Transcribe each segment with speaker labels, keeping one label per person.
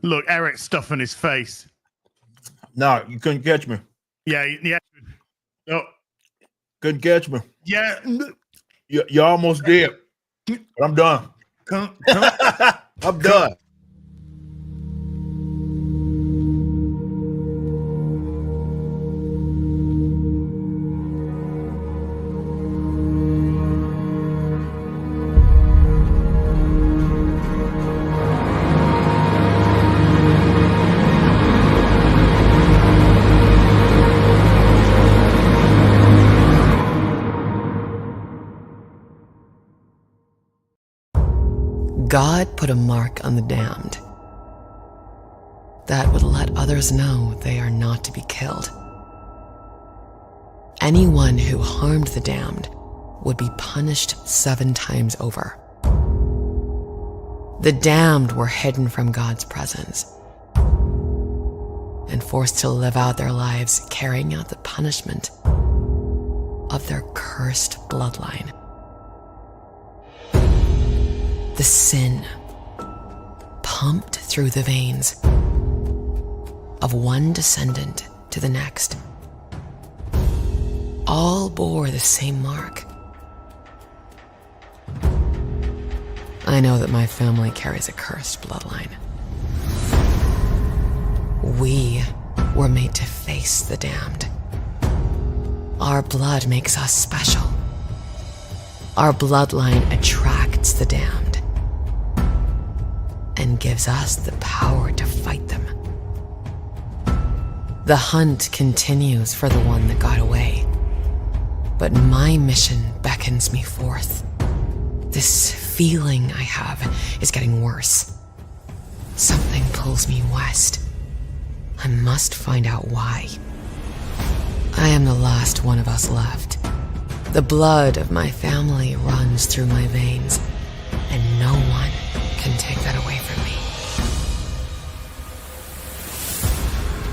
Speaker 1: Look, Eric's stuffing his face.
Speaker 2: No, you couldn't catch me.
Speaker 1: Yeah. Oh.
Speaker 2: Couldn't catch me.
Speaker 1: Yeah.
Speaker 2: You almost did. But I'm done. I'm done.
Speaker 3: God put a mark on the damned that would let others know they are not to be killed. Anyone who harmed the damned would be punished 7 times over. The damned were hidden from God's presence and forced to live out their lives carrying out the punishment of their cursed bloodline. The sin pumped through the veins of one descendant to the next. All bore the same mark. I know that my family carries a cursed bloodline. We were made to face the damned. Our blood makes us special. Our bloodline attracts the damned and gives us the power to fight them. The hunt continues for the one that got away, but my mission beckons me forth. This feeling I have is getting worse. Something pulls me west. I must find out why. I am the last one of us left. The blood of my family runs through my veins, and no one can take that away from me.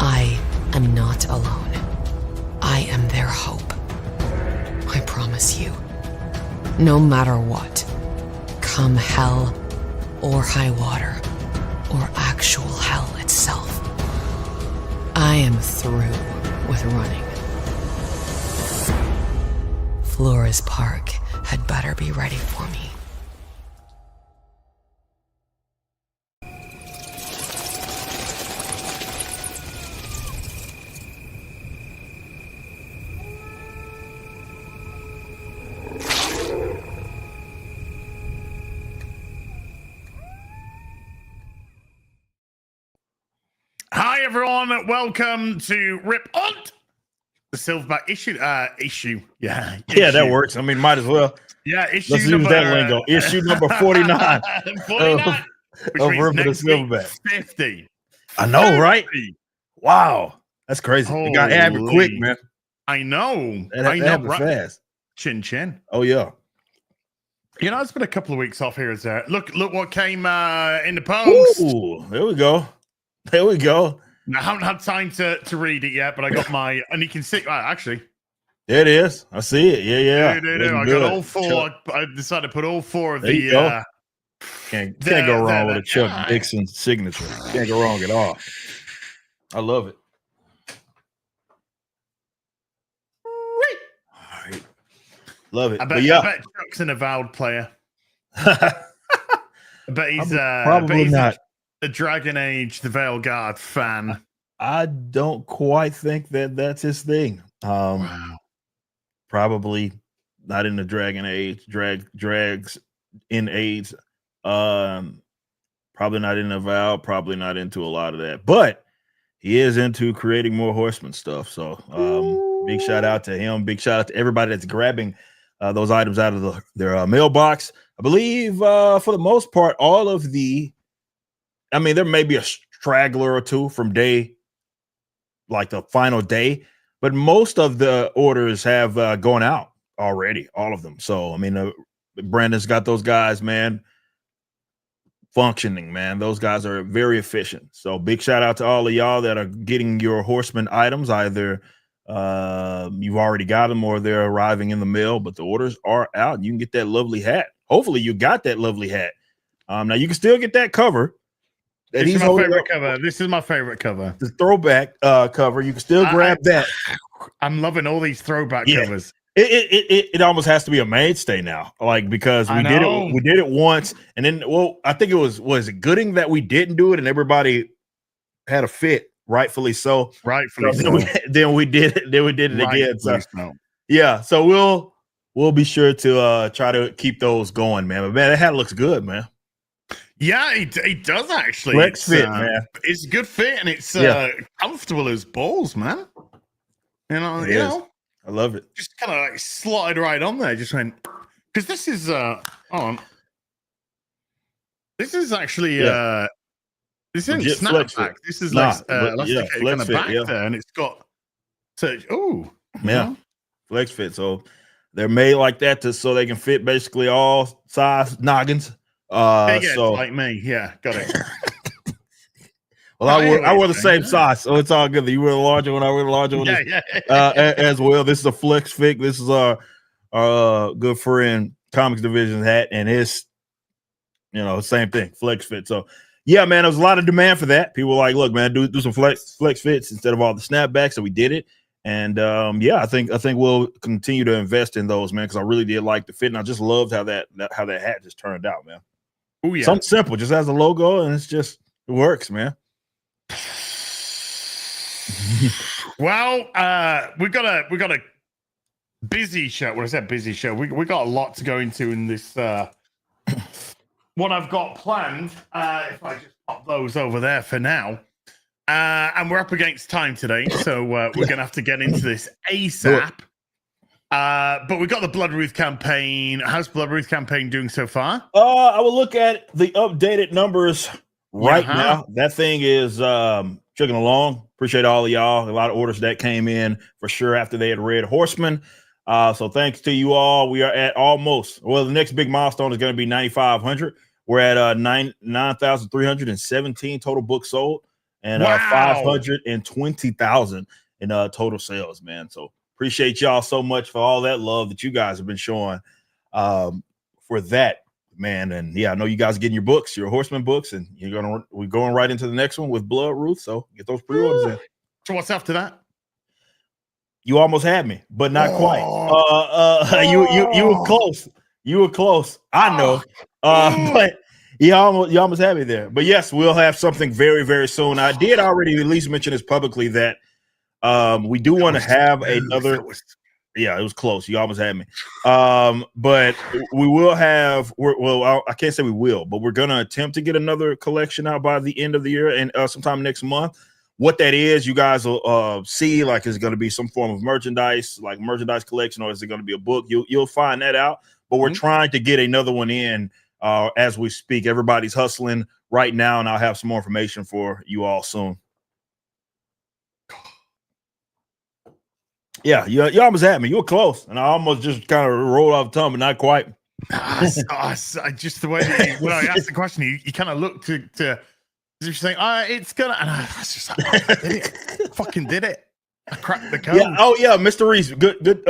Speaker 3: I am not alone. I am their hope. I promise you, no matter what, come hell or high water, or actual hell itself, I am through with running. Flores Park had better be ready for me.
Speaker 1: Hi everyone, welcome to Rip on the Silverback issue. Yeah,
Speaker 2: that works. I mean, might as well.
Speaker 1: Yeah, issue
Speaker 2: Let's
Speaker 1: number,
Speaker 2: use that lingo. Issue number 49.
Speaker 1: 49. Which
Speaker 2: of
Speaker 1: means
Speaker 2: Rip
Speaker 1: next
Speaker 2: the Silverback.
Speaker 1: week, 50.
Speaker 2: I know,
Speaker 1: 50.
Speaker 2: right? Wow, that's crazy.
Speaker 1: Holy.
Speaker 2: You got to have it quick, man.
Speaker 1: I know.
Speaker 2: That happened
Speaker 1: right?
Speaker 2: fast.
Speaker 1: Chin chin.
Speaker 2: Oh yeah.
Speaker 1: You know, it's been a couple of weeks off here. Is there? Look what came in the post.
Speaker 2: Ooh, there we go. There we go.
Speaker 1: I haven't had time to read it yet, but I got my, and you can see, actually.
Speaker 2: There it is. I see it. Yeah.
Speaker 1: I got all 4. I decided to put all 4 of
Speaker 2: the. Can't go wrong with a Chuck Dixon signature. Can't go wrong at all. I love it. All right. Love it.
Speaker 1: I bet Chuck's an Avowed player. I bet he's
Speaker 2: probably not.
Speaker 1: A Dragon Age, the Veil Guard fan.
Speaker 2: I don't quite think that's his thing.
Speaker 1: Wow.
Speaker 2: Probably not in the Dragon Age, drags in AIDS. Probably not in Avowed, probably not into a lot of that. But he is into creating more Horseman stuff. So big shout out to him. Big shout out to everybody that's grabbing those items out of their mailbox. I believe for the most part, all of there may be a straggler or two from day, like the final day, but most of the orders have gone out already, all of them. So, I mean, Brandon's got those guys, man, functioning, man. Those guys are very efficient. So big shout out to all of y'all that are getting your Horseman items. Either you've already got them or they're arriving in the mail, but the orders are out and you can get that lovely hat. Hopefully you got that lovely hat. Now you can still get that cover. that
Speaker 1: This
Speaker 2: he's
Speaker 1: is my
Speaker 2: holding
Speaker 1: favorite
Speaker 2: up,
Speaker 1: cover. This is my favorite cover.
Speaker 2: the throwback cover. You can still grab that.
Speaker 1: I'm loving all these throwback
Speaker 2: Yeah.
Speaker 1: covers.
Speaker 2: It almost has to be a mainstay now, like, because we did it once, and then I think it was it Gooding that we didn't do it, and everybody had a fit, rightfully so.
Speaker 1: Rightfully so.
Speaker 2: Then we did it again. So yeah, so we'll be sure to try to keep those going, man. But man, that hat looks good, man.
Speaker 1: Yeah, it does actually.
Speaker 2: Flex fit, man.
Speaker 1: It's a good fit, and it's comfortable as balls, man. You know.
Speaker 2: I love it.
Speaker 1: Just kind of like slotted right on there. Just went, because this is this is actually this isn't snapback. This is like kind of back there, and it's got
Speaker 2: flex fit. So they're made like that so they can fit basically all size noggins. So
Speaker 1: like me, got it.
Speaker 2: Well, I wore the same size, so it's all good. You wear the larger one, I wear the larger one. As well. This is a flex fit. This is our good friend Comics Division hat, and it's same thing, flex fit. So yeah, man, there was a lot of demand for that. People were like, look, man, do some flex fits instead of all the snapbacks, so we did it. And I think we'll continue to invest in those, man, because I really did like the fit, and I just loved how that hat just turned out, man.
Speaker 1: Oh yeah,
Speaker 2: something simple, just has a logo, and it works, man.
Speaker 1: Well, we got a busy show. What is that busy show? We got a lot to go into in this. What I've got planned. If I just pop those over there for now, and we're up against time today, so we're gonna have to get into this ASAP. But we got the Bloodruth campaign. How's Bloodruth campaign doing so far?
Speaker 2: I will look at the updated numbers right now. That thing is chugging along. Appreciate all of y'all. A lot of orders that came in for sure after they had read Horseman. So thanks to you all. We are at almost, the next big milestone is going to be 9,500. We're at 9,317 total books sold, and 520,000 in total sales, man. So appreciate y'all so much for all that love that you guys have been showing for that, man. And I know you guys are getting your books, your Horseman books, and we're going right into the next one with Bloodruth. So get those pre-orders in.
Speaker 1: So what's after that?
Speaker 2: You almost had me, but not quite. You were close. You were close. I know. But you almost had me there. But yes, we'll have something very, very soon. I did already at least mention this publicly that we do want to have another. Yeah, it was close. You almost had me. But we will have. I can't say we will, but we're gonna attempt to get another collection out by the end of the year and sometime next month. What that is, you guys will see. Like, is it going to be some form of merchandise, like merchandise collection, or is it going to be a book? You'll find that out. But we're trying to get another one in as we speak. Everybody's hustling right now, and I'll have some more information for you all soon. Yeah, you almost had me. You were close, and I almost just kind of rolled off the tongue, but not quite.
Speaker 1: Just the way when I asked the question, you kind of looked to as if you're saying, it's gonna, and I was just like, I did it. Fucking did it. I cracked the code.
Speaker 2: Yeah. Oh yeah, Mr. Reese. Good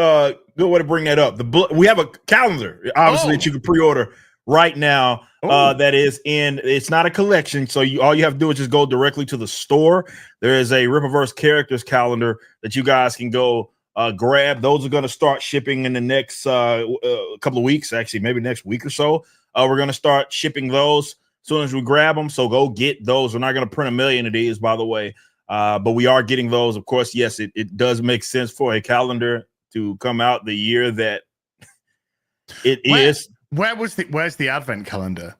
Speaker 2: way to bring that up. We have a calendar, obviously, that you can pre-order right now. That is it's not a collection, so all you have to do is just go directly to the store. There is a Rippaverse characters calendar that you guys can go grab. Those are going to start shipping in the next couple of weeks, actually, maybe next week or so. We're going to start shipping those as soon as we grab them. So go get those. We're not going to print 1 million of these, by the way, but we are getting those. Of course, yes, it does make sense for a calendar to come out the year that it is.
Speaker 1: Where's the advent calendar?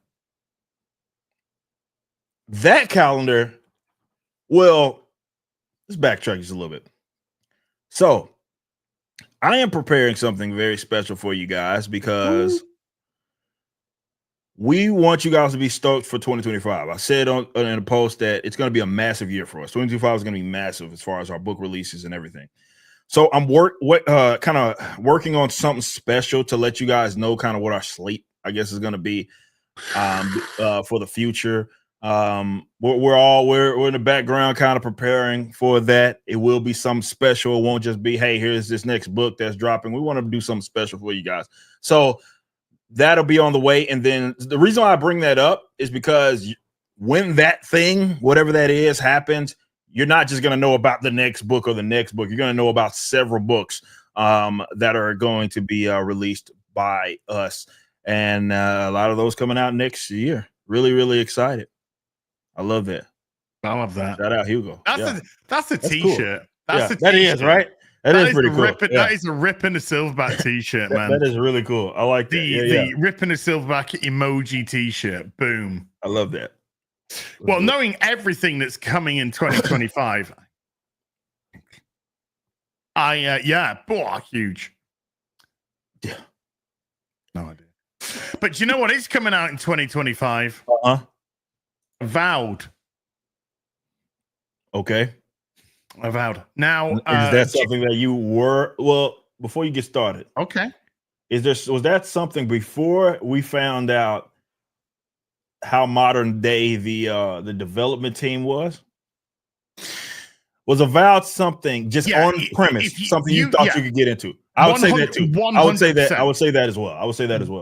Speaker 2: That calendar, well, let's backtrack just a little bit. So I am preparing something very special for you guys because we want you guys to be stoked for 2025. I said in a post that it's going to be a massive year for us. 2025 is going to be massive as far as our book releases and everything. So I'm kind of working on something special to let you guys know kind of what our slate, I guess, is going to be for the future. We're in the background kind of preparing for that. It will be something special. It won't just be, hey, here's this next book that's dropping. We want to do something special for you guys. So that'll be on the way. And then the reason why I bring that up is because when that thing, whatever that is, happens, you're not just going to know about the next book or the next book. You're going to know about several books that are going to be released by us. And a lot of those coming out next year. Really, really excited. I love that.
Speaker 1: I love that.
Speaker 2: Shout out Hugo.
Speaker 1: That's a t-shirt.
Speaker 2: Cool.
Speaker 1: That's a
Speaker 2: that is right. That is pretty cool.
Speaker 1: That is a rip in a Silverback t-shirt, man.
Speaker 2: That is really cool. I like that.
Speaker 1: The rip in a Silverback emoji t-shirt. Boom.
Speaker 2: I love that.
Speaker 1: Well, knowing everything that's coming in 2025, huge.
Speaker 2: Yeah.
Speaker 1: No idea. But you know what is coming out in 2025? Avowed.
Speaker 2: Okay.
Speaker 1: Avowed. Now,
Speaker 2: is that something that you were? Well, before you get started,
Speaker 1: okay.
Speaker 2: Was that something before we found out how modern day the development team was? Was Avowed something just on premise, something you thought you could get into? I would say that too. 100%. I would say that as well.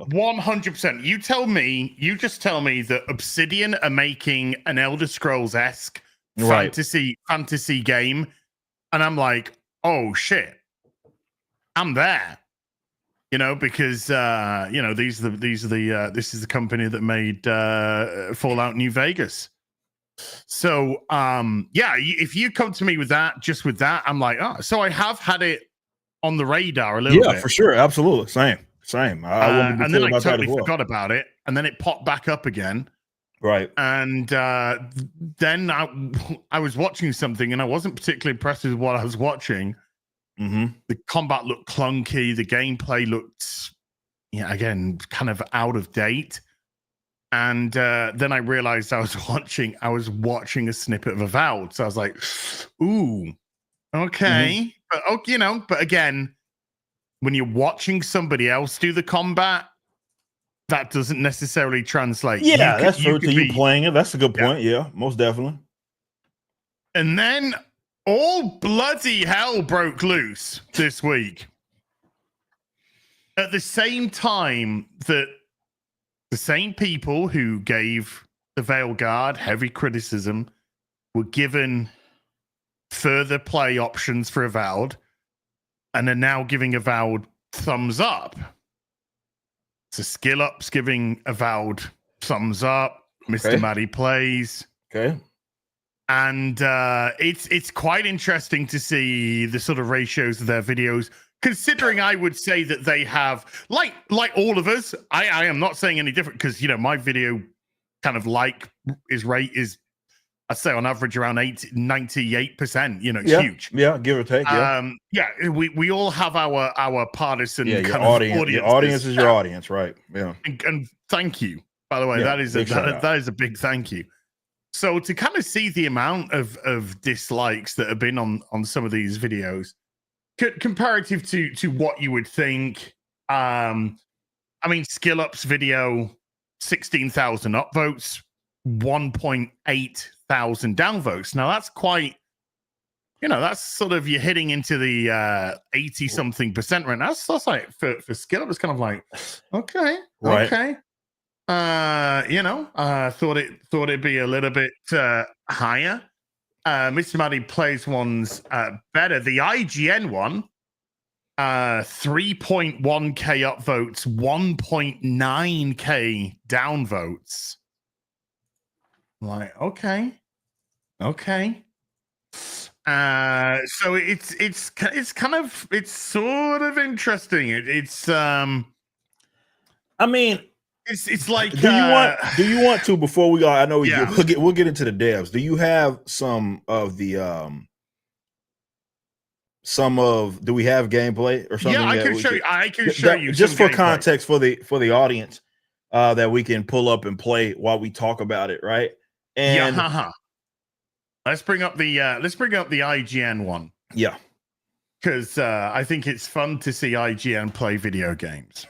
Speaker 1: 100%. You just tell me that Obsidian are making an Elder Scrolls-esque fantasy game, and I'm like, oh shit, I'm there. Because this is the company that made Fallout New Vegas. So if you come to me with that, I'm like, oh, so I have had it on the radar a little bit.
Speaker 2: Yeah, for sure, absolutely, same.
Speaker 1: And then I totally forgot about it, and then it popped back up again.
Speaker 2: Right.
Speaker 1: And then I was watching something, and I wasn't particularly impressed with what I was watching.
Speaker 2: Mm-hmm.
Speaker 1: The combat looked clunky. The gameplay looked, again, kind of out of date. And then I realized I was watching a snippet of Avowed. So I was like, ooh, okay.
Speaker 2: Mm-hmm.
Speaker 1: But again, when you're watching somebody else do the combat, that doesn't necessarily translate.
Speaker 2: Yeah, that's true. To you playing it, that's a good point. Yeah, most definitely.
Speaker 1: And then all bloody hell broke loose this week. At the same time that the same people who gave the Veil Guard heavy criticism were given further play options for Avowed and are now giving Avowed thumbs up. So Skill Up's giving Avowed thumbs up. Mr. Maddie plays.
Speaker 2: Okay.
Speaker 1: And it's quite interesting to see the sort of ratios of their videos, considering I would say that they have, like all of us, I am not saying any different, because, my video kind of is, I'd say on average around 98%, it's huge.
Speaker 2: Yeah, give or take. Yeah.
Speaker 1: We all have our partisan
Speaker 2: kind
Speaker 1: of
Speaker 2: audience. Your audience is your audience, right? Yeah.
Speaker 1: And thank you, by the way. That is a big thank you. So to kind of see the amount of dislikes that have been on some of these videos, comparative to what you would think. Skill Up's video, 16,000 upvotes, 1.8 thousand downvotes. Now that's quite, that's sort of, you're hitting into the 80 something percent right now. That's like for Skill Up, it's kind of like, okay. Thought it'd be a little bit higher. Mr. Maddie plays one's better. The IGN one, 3.1k upvotes, 1.9k downvotes. Like, okay. So it's sort of interesting. It's like,
Speaker 2: do you want to, before we go, I know we'll get into the devs. Do you have do we have gameplay or something?
Speaker 1: Yeah, I can show you
Speaker 2: just for
Speaker 1: gameplay.
Speaker 2: Context for the audience, that we can pull up and play while we talk about it, right? And
Speaker 1: let's bring up the IGN one.
Speaker 2: Yeah.
Speaker 1: Because I think it's fun to see IGN play video games.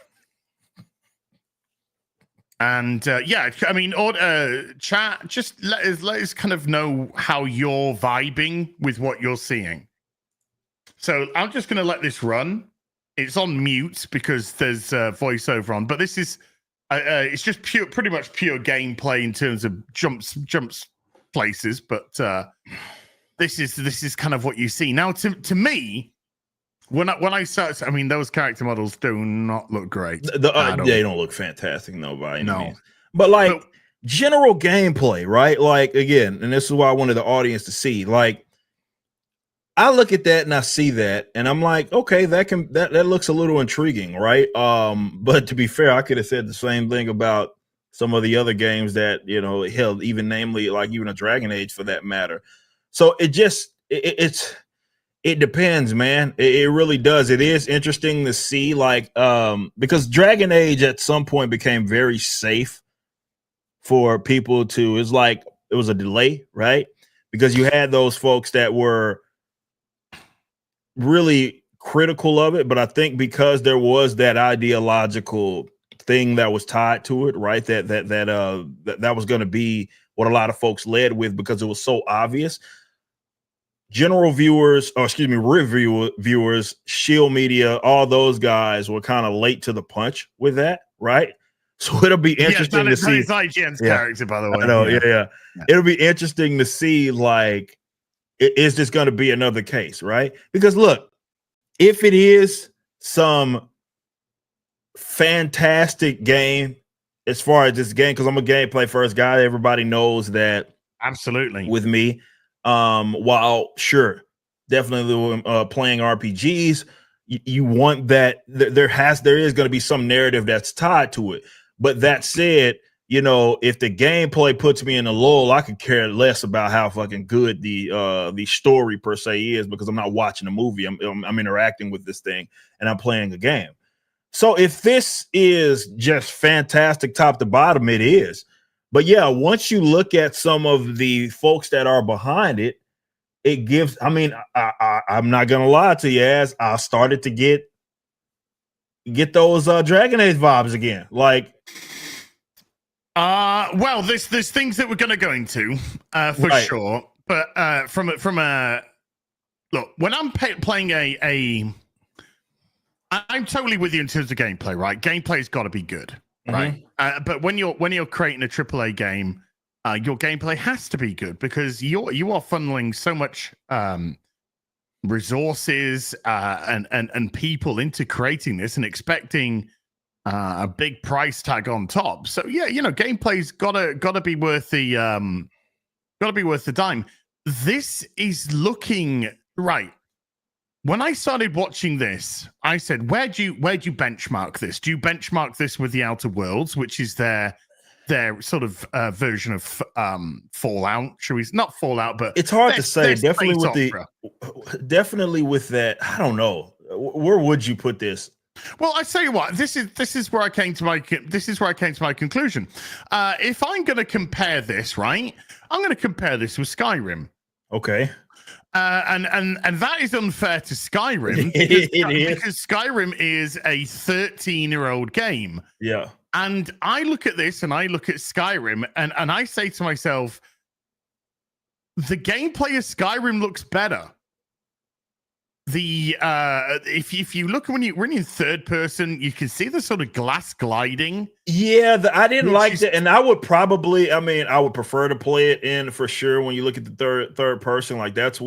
Speaker 1: And chat, just let us kind of know how you're vibing with what you're seeing. So I'm just going to let this run. It's on mute because there's voiceover on, but this is It's just pretty much pure gameplay in terms of jumps places, but this is kind of what you see now. To me, when I start, I mean, those character models do not look great.
Speaker 2: They don't look fantastic, no, by any means. But like general gameplay, right? Like again, and this is why I wanted the audience to see. Like, I look at that and I see that, and I'm like, okay, that looks a little intriguing, right? But to be fair, I could have said the same thing about some of the other games that, you know, held, even namely like even a Dragon Age for that matter. So it depends, man. It really does. It is interesting to see, like, because Dragon Age at some point became very safe for people to. It's like it was a delay, right? Because you had those folks that were really critical of it, but I think because there was that ideological thing that was tied to it, right? That was going to be what a lot of folks led with because it was so obvious. General viewers, or excuse me, viewers, Shield Media, all those guys were kind of late to the punch with that, right? So it'll be interesting to see.
Speaker 1: It's IGN's character, by the way.
Speaker 2: I know, yeah. It'll be interesting to see, like, is this going to be another case, right? Because look, if it is some fantastic game as far as this game, because I'm a gameplay first guy, everybody knows that.
Speaker 1: Absolutely.
Speaker 2: With me. While sure, definitely playing RPGs, you want that there is going to be some narrative that's tied to it. But that said, you know, if the gameplay puts me in a lull, I could care less about how fucking good the story per se is, because I'm not watching a movie. I'm interacting with this thing and I'm playing a game. So if this is just fantastic top to bottom, it is. But yeah, once you look at some of the folks that are behind it, it gives. I mean, I'm not gonna lie to you, as I started to get those Dragon Age vibes again. Like,
Speaker 1: well, there's things that we're gonna go into for sure. But from a look, when I'm playing I'm totally with you in terms of gameplay. Right, gameplay's got to be good. Right, but when you're creating a AAA game, your gameplay has to be good, because you are funneling so much resources and people into creating this and expecting a big price tag on top. So yeah, you know, gameplay's gotta be worth the dime. This is looking right. When I started watching this, I said, where do you benchmark this? Do you benchmark this with the Outer Worlds, which is their sort of version of Fallout? Not Fallout, but
Speaker 2: it's hard to say. Definitely with that. I don't know. Where would you put this?
Speaker 1: Well, I tell you what. This is where I came to my conclusion. If I'm going to compare this, right, I'm going to compare this with Skyrim.
Speaker 2: Okay.
Speaker 1: And that is unfair to Skyrim because Skyrim is a 13-year-old game.
Speaker 2: Yeah.
Speaker 1: And I look at this and I look at Skyrim and I say to myself, the gameplay of Skyrim looks better. If you look when you're in third person, you can see the sort of glass gliding.
Speaker 2: Yeah, I didn't like that, and I would probably, I would prefer to play it in for sure. When you look at the third person, like that's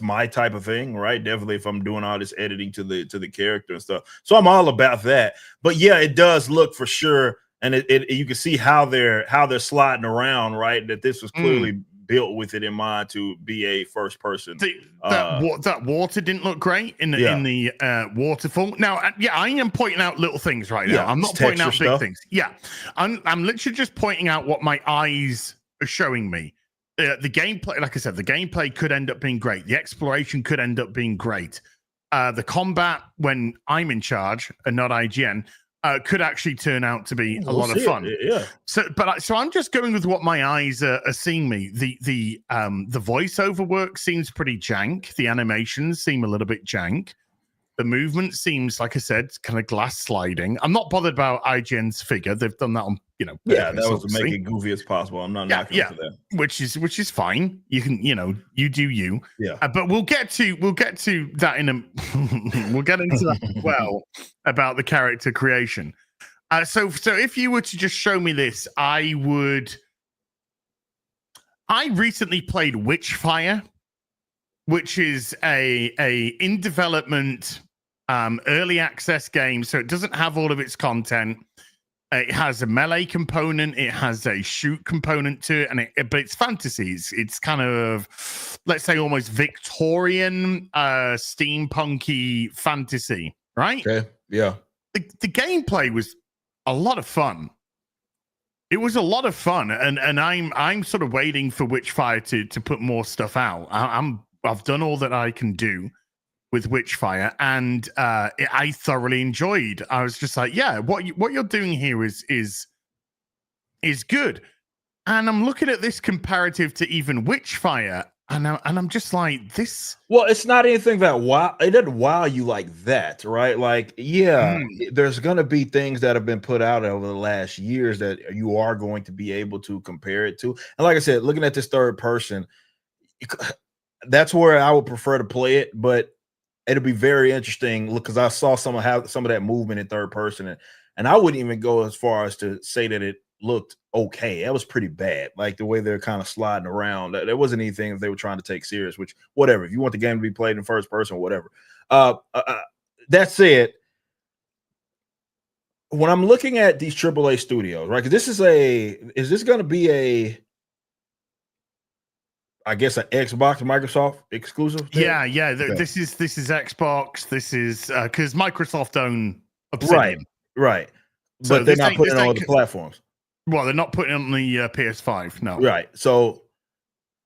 Speaker 2: my type of thing, right? Definitely, if I'm doing all this editing to the character and stuff, so I'm all about that. But yeah, it does look for sure, and it you can see how they're sliding around, right? That this was clearly built with it in mind to be a first person.
Speaker 1: That water didn't look great in the waterfall. Now, I am pointing out little things right now. I'm not pointing out big things. Yeah, I'm literally just pointing out what my eyes are showing me. The gameplay, like I said, the gameplay could end up being great. The exploration could end up being great. The combat, when I'm in charge and not IGN, could actually turn out to be a lot of fun.
Speaker 2: Yeah.
Speaker 1: So I'm just going with what my eyes are seeing me. The voiceover work seems pretty jank. The animations seem a little bit jank. The movement seems, like I said, kind of glass sliding. I'm not bothered about IGN's figure. They've done that on,
Speaker 2: that was to make it goofy as possible. I'm not knocking for that.
Speaker 1: Which is fine. You can, you do you.
Speaker 2: Yeah.
Speaker 1: But we'll get to that in a we'll get into that as well about the character creation. So if you were to just show me this, I would. I recently played Witchfire, which is a in development early access game, so it doesn't have all of its content. It has a melee component, it has a shoot component to it, but it's fantasy. It's kind of, let's say, almost Victorian, steampunky fantasy, right?
Speaker 2: Okay. Yeah.
Speaker 1: The gameplay was a lot of fun. It was a lot of fun, and I'm sort of waiting for Witchfire to put more stuff out. I've done all that I can do with Witchfire, and I thoroughly enjoyed. I was just like, yeah, what you're doing here is good. And I'm looking at this comparative to even Witchfire, and I'm just like, this.
Speaker 2: Well, it's not anything that wow. It doesn't wow you like that, right? Like, yeah, there's going to be things that have been put out over the last years that you are going to be able to compare it to. And like I said, looking at this third person, that's where I would prefer to play it, but it'll be very interesting because I saw some of that movement in third person, and I wouldn't even go as far as to say that it looked okay. It was pretty bad, like the way they're kind of sliding around. There wasn't anything that they were trying to take serious. Which, whatever. If you want the game to be played in first person, whatever. That said, when I'm looking at these AAA studios, right? Because is this going to be I guess an Xbox Microsoft exclusive thing?
Speaker 1: Yeah.
Speaker 2: Okay.
Speaker 1: This is Xbox. This is because Microsoft own Obsidian.
Speaker 2: Right.
Speaker 1: So
Speaker 2: but they're not putting it on other platforms.
Speaker 1: Well, they're not putting it on the PS5. No.
Speaker 2: Right. So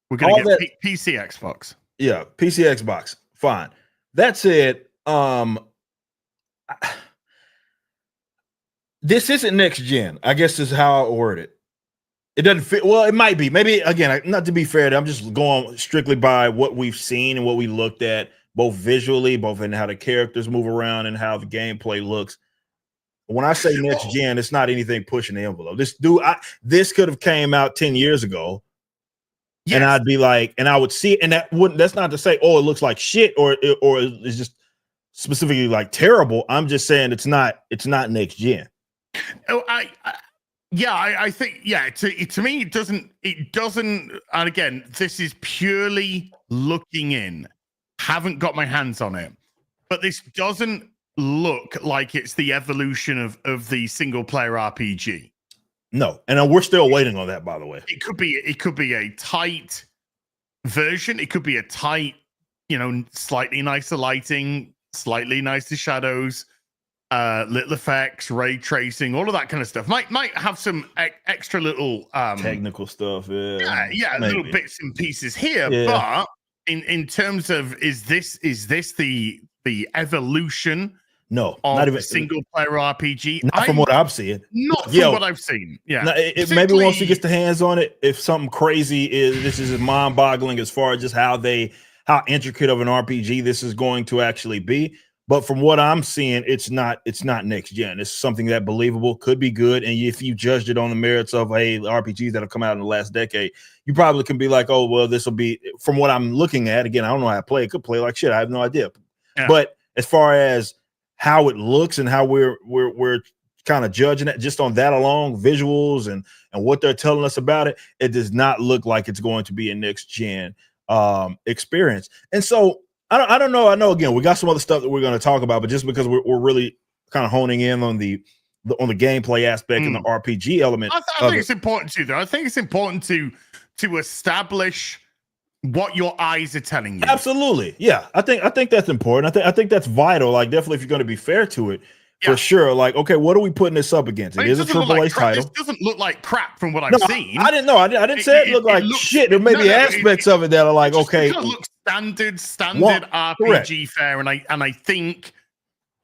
Speaker 1: we're gonna get PC Xbox.
Speaker 2: Yeah, PC Xbox. Fine. That said, this isn't next gen. I guess is how I word it. It doesn't fit. Well, it might be. Maybe, again, not to be fair, I'm just going strictly by what we've seen and what we looked at, both visually, both in how the characters move around and how the gameplay looks. When I say next gen, it's not anything pushing the envelope. This could have came out 10 years ago. Yes. And I'd be like, and I would see it, and that's not to say, oh, it looks like shit, or it's just specifically like terrible. I'm just saying it's not next gen.
Speaker 1: Oh, I think, yeah, to me, it doesn't, and again, this is purely looking in. Haven't got my hands on it, but this doesn't look like it's the evolution of the single player RPG.
Speaker 2: No, and we're still waiting on that, by the way.
Speaker 1: It could be a tight version. It could be a tight, slightly nicer lighting, slightly nicer shadows, little effects, ray tracing, all of that kind of stuff. Might have some extra little
Speaker 2: technical stuff.
Speaker 1: Yeah, little bits and pieces here. Yeah. But in terms of is this the evolution?
Speaker 2: No, not even
Speaker 1: a single player RPG.
Speaker 2: Not from what I'm seeing.
Speaker 1: Not from what I've seen. Yeah.
Speaker 2: Maybe once he gets the hands on it, if something crazy this is mind boggling as far as just how intricate of an RPG this is going to actually be. But from what I'm seeing, it's not next gen. It's something that believable, could be good. And if you judged it on the merits of RPGs that have come out in the last decade, you probably can be like, oh, well, this will be, from what I'm looking at, again, I don't know how to play. It could play like shit. I have no idea. Yeah. But as far as how it looks and how we're kind of judging it just on that alone, visuals and what they're telling us about it, it does not look like it's going to be a next gen experience. And so I don't know. I know, again, we got some other stuff that we're going to talk about, but just because we're really kind of honing in on the gameplay aspect and the RPG element,
Speaker 1: I think it's important too, though. I think it's important to establish what your eyes are telling you.
Speaker 2: Absolutely. Yeah. I think that's important. I think that's vital. Like, definitely if you're going to be fair to it, for sure. Like, okay, what are we putting this up against? It is a AAA title.
Speaker 1: This doesn't look like crap from what I've seen.
Speaker 2: I didn't know. I didn't say it looked like shit. There may be aspects of it that are like, okay.
Speaker 1: It looks standard RPG fare. And I think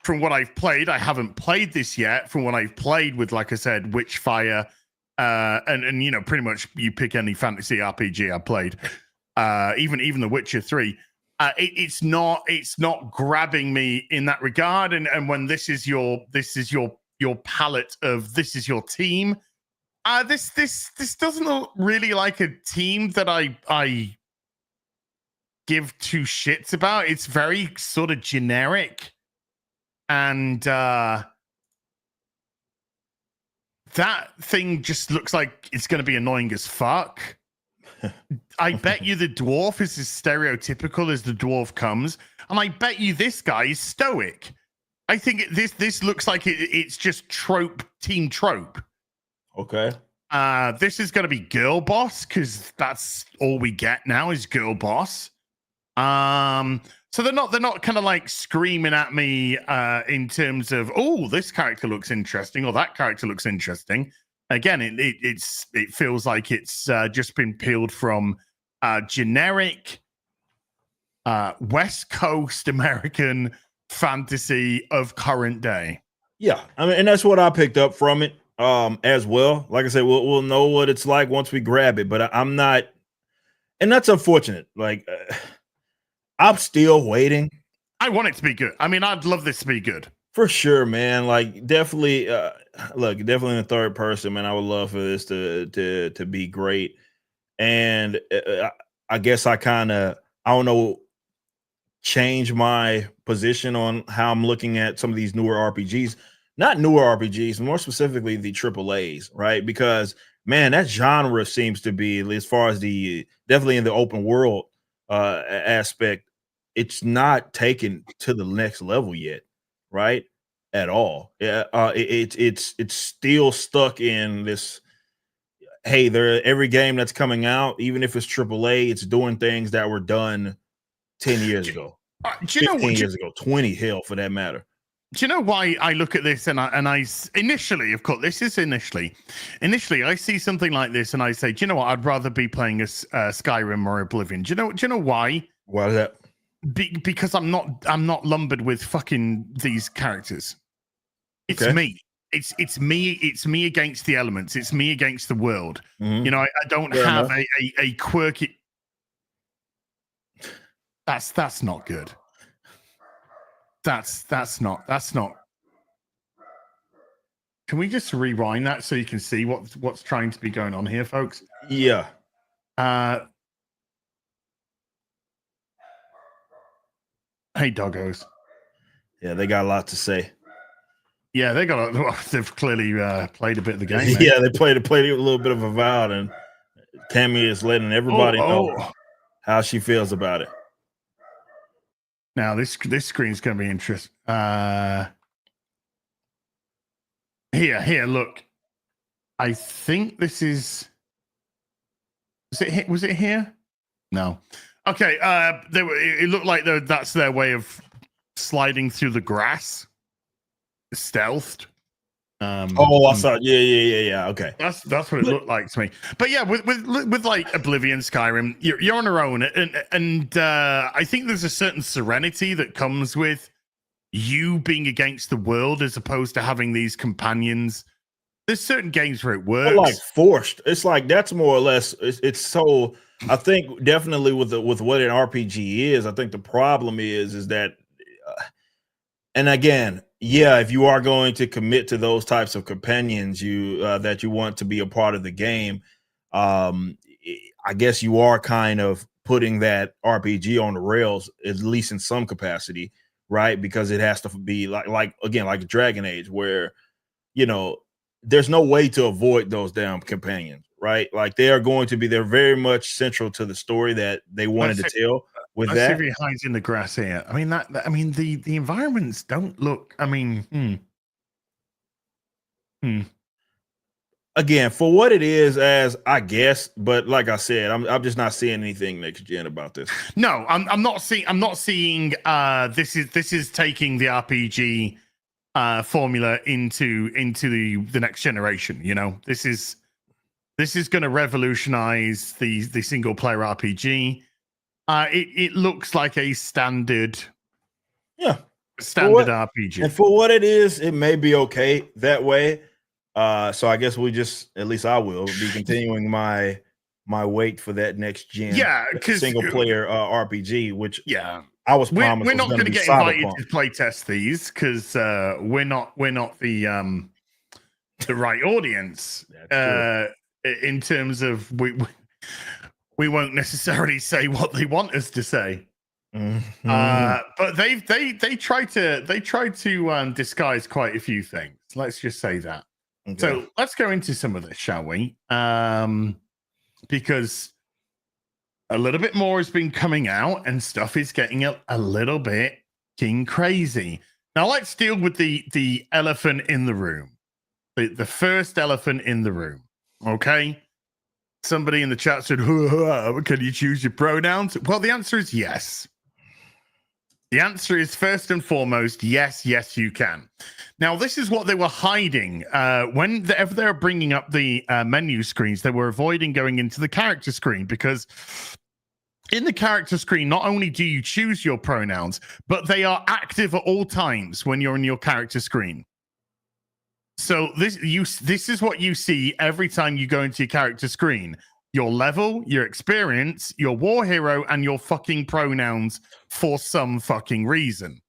Speaker 1: from what I've played, I haven't played this yet. From what I've played with, like I said, Witchfire, and pretty much you pick any fantasy RPG I played. Even The Witcher 3, it's not grabbing me in that regard. And when this is your palette of this is your team, this doesn't look really like a team that I give two shits about. It's very sort of generic, and that thing just looks like it's going to be annoying as fuck. I bet you the dwarf is as stereotypical as the dwarf comes, and I bet you this guy is stoic. I think this looks like it's just team trope.
Speaker 2: Okay.
Speaker 1: This is going to be girl boss because that's all we get now is girl boss. So they're not kind of like screaming at me in terms of, oh, this character looks interesting or that character looks interesting. Again, it feels like it's just been peeled from generic West Coast American fantasy of current day.
Speaker 2: Yeah, I mean, and that's what I picked up from it as well. Like I said, we'll know what it's like once we grab it, but I'm not, and that's unfortunate. Like I'm still waiting.
Speaker 1: I want it to be good. I mean, I'd love this to be good.
Speaker 2: For sure, man. Like definitely definitely in the third person, man. I would love for this to be great. And I guess I don't know, change my position on how I'm looking at some of these newer RPGs. Not newer RPGs, more specifically the AAAs, right? Because man, that genre seems to be, as far as the definitely in the open world aspect, it's not taken to the next level yet. Right, at all. Yeah, it's still stuck in this. Hey, every game that's coming out, even if it's AAA, it's doing things that were done 10 years ago,
Speaker 1: do you know
Speaker 2: 15 years ago, 20 hell for that matter.
Speaker 1: Do you know why I look at this and I initially, of course, this is initially I see something like this and I say, do you know what? I'd rather be playing a Skyrim or Oblivion. Do you know why?
Speaker 2: Why is that?
Speaker 1: Because I'm not lumbered with fucking these characters. It's
Speaker 2: okay.
Speaker 1: me. It's me against the elements. It's me against the world.
Speaker 2: Mm-hmm.
Speaker 1: You know, I don't have a quirky. That's not good. That's not. Can we just rewind that so you can see what's trying to be going on here, folks?
Speaker 2: Yeah.
Speaker 1: Hey, doggos.
Speaker 2: Yeah, they got a lot to say.
Speaker 1: Yeah, they've clearly played a bit of the game.
Speaker 2: Yeah, they played a little bit of Avowed, and Tammy is letting everybody know how she feels about it.
Speaker 1: Now this screen's going to be interesting. Here, look. I think this is. Was it here? No. Okay. It looked like that's their way of sliding through the grass, stealthed.
Speaker 2: I saw it. Yeah. Okay.
Speaker 1: That's what it looked like to me. But yeah, with like Oblivion, Skyrim, you're on your own, and I think there's a certain serenity that comes with you being against the world as opposed to having these companions. There's certain games where it works.
Speaker 2: Like forced. It's like that's more or less. It's so. I think definitely with what an RPG is, I think the problem is that, and again, yeah, if you are going to commit to those types of companions, that you want to be a part of the game, I guess you are kind of putting that RPG on the rails, at least in some capacity, right? Because it has to be like Dragon Age, where there's no way to avoid those damn companions, right? Like they're very much central to the story that they wanted to tell. With that,
Speaker 1: see if he hides in the grass here. I mean the environments don't look. I mean,
Speaker 2: Again, for what it is, as I guess, but like I said, I'm just not seeing anything next gen about this.
Speaker 1: No, I'm not seeing. This is taking the RPG formula into the next generation. You know, this is going to revolutionize the single player RPG. It looks like a standard RPG,
Speaker 2: and for what it is, it may be okay that way. So I guess at least I will be continuing my wait for that next gen, single player RPG, which I was promised.
Speaker 1: We're not going to get invited to play test these because we're not the right audience in terms of we won't necessarily say what they want us to say.
Speaker 2: Mm-hmm.
Speaker 1: But they try to disguise quite a few things. Let's just say that.
Speaker 2: Okay.
Speaker 1: So let's go into some of this, shall we? Because a little bit more has been coming out and stuff is getting a little bit king crazy. Now let's deal with the elephant in the room. The first elephant in the room. Okay. Somebody in the chat said, can you choose your pronouns? Well, the answer is yes. The answer is first and foremost, yes, you can. Now, this is what they were hiding. Whenever they were bringing up the menu screens, they were avoiding going into the character screen because in the character screen, not only do you choose your pronouns, but they are active at all times when you're in your character screen. So this is what you see every time you go into your character screen. Your level, your experience, your war hero, and your fucking pronouns for some fucking reason.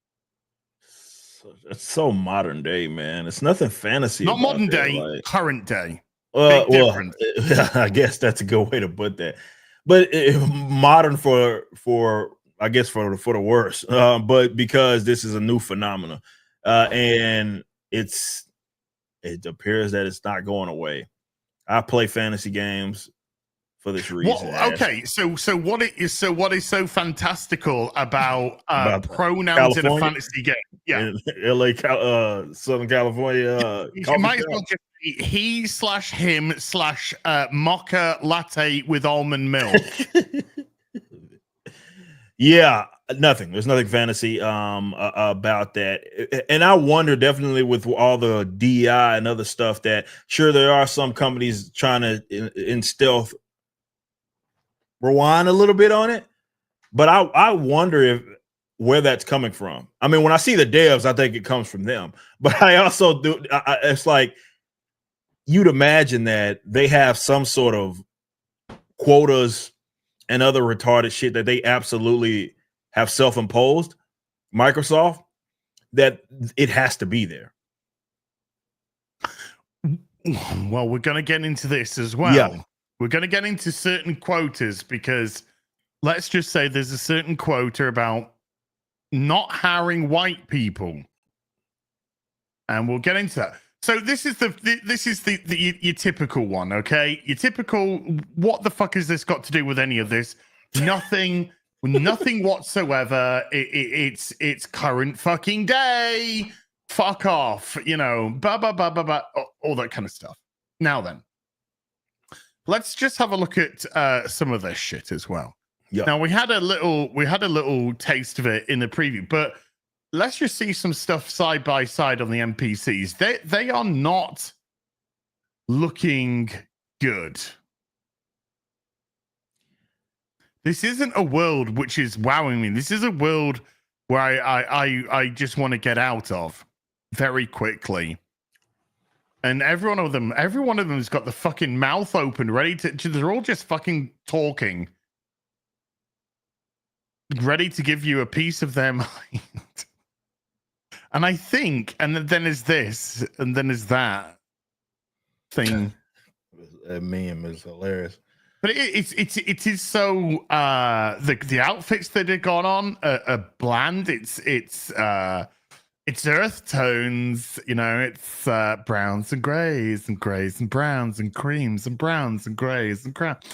Speaker 2: It's so modern day, man. It's nothing fantasy.
Speaker 1: Not modern day, current day. Big difference.
Speaker 2: I guess that's a good way to put that. But modern for I guess for the worse. But because this is a new phenomenon, and it appears that it's not going away. I play fantasy games for this reason.
Speaker 1: Well, okay, so what is so fantastical about pronouns
Speaker 2: California?
Speaker 1: in a fantasy game? Yeah,
Speaker 2: in LA, Southern California.
Speaker 1: You might as well just be he/him/ mocha latte with almond milk.
Speaker 2: Yeah, nothing. There's nothing fantasy about that. And I wonder definitely with all the DEI and other stuff that sure there are some companies trying to in stealth rewind a little bit on it. But I wonder where that's coming from. I mean, when I see the devs, I think it comes from them. But I also do. It's like you'd imagine that they have some sort of quotas and other retarded shit that they absolutely have self-imposed, Microsoft, that it has to be there.
Speaker 1: Well, we're going to get into this as well.
Speaker 2: Yeah.
Speaker 1: We're going to get into certain quotas because let's just say there's a certain quota about not hiring white people. And we'll get into that. So this is your typical one, okay? Your typical, what the fuck has this got to do with any of this? Nothing, nothing whatsoever. It's current fucking day. Fuck off, you know, all that kind of stuff. Now then, let's just have a look at some of this shit as well.
Speaker 2: Yeah.
Speaker 1: Now we had a little taste of it in the preview, but let's just see some stuff side by side on the NPCs. They are not looking good. This isn't a world which is wowing me. This is a world where I just want to get out of very quickly. And every one of them has got the fucking mouth open, ready to they're all just fucking talking. Ready to give you a piece of their mind. And I think, and then there's this, and then there's that thing.
Speaker 2: That meme is hilarious.
Speaker 1: But it is so the outfits that have gone on are bland. It's earth tones, you know. It's browns and grays and grays and browns and creams and browns and grays and crap.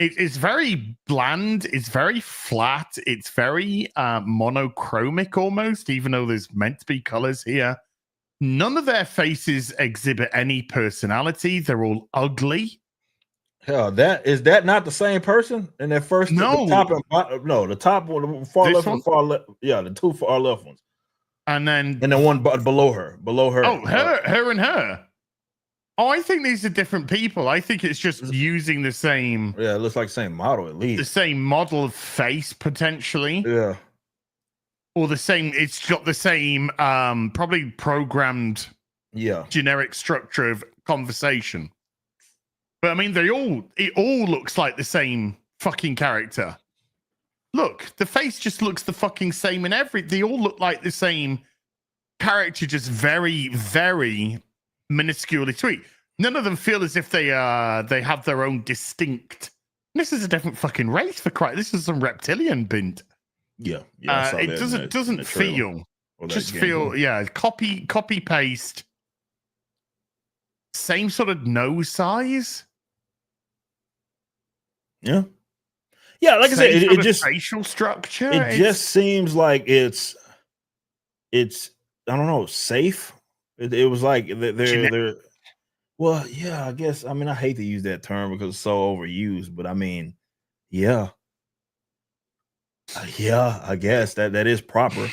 Speaker 1: It's very bland. It's very flat. It's very monochromic almost, even though there's meant to be colors here. None of their faces exhibit any personality. They're all ugly.
Speaker 2: Hell, is that not the same person in that first?
Speaker 1: No,
Speaker 2: the top one, far left and far left. Yeah, the two far left ones,
Speaker 1: and then
Speaker 2: one below her. Oh,
Speaker 1: her and her. Oh, I think these are different people. I think it's just using the same.
Speaker 2: Yeah, it looks like the same model at least.
Speaker 1: The same model of face potentially.
Speaker 2: Yeah.
Speaker 1: Or the same. It's got the same, probably programmed.
Speaker 2: Yeah.
Speaker 1: Generic structure of conversation. But I mean, it all looks like the same fucking character. Look, the face just looks the fucking same in they all look like the same character, just very, very minusculely tweet. None of them feel as if they have their own distinct. This is a different fucking race for Christ. This is some reptilian bint.
Speaker 2: Yeah.
Speaker 1: It doesn't feel. Just feel. Yeah. Copy paste. same sort of nose size.
Speaker 2: Yeah. Yeah, like I said,
Speaker 1: Same
Speaker 2: it
Speaker 1: sort of
Speaker 2: just
Speaker 1: facial structure.
Speaker 2: it just seems like it's I don't know, safe. It was like they're well, yeah, I guess. I mean, I hate to use that term because it's so overused, but I mean, yeah. Yeah, I guess that is proper.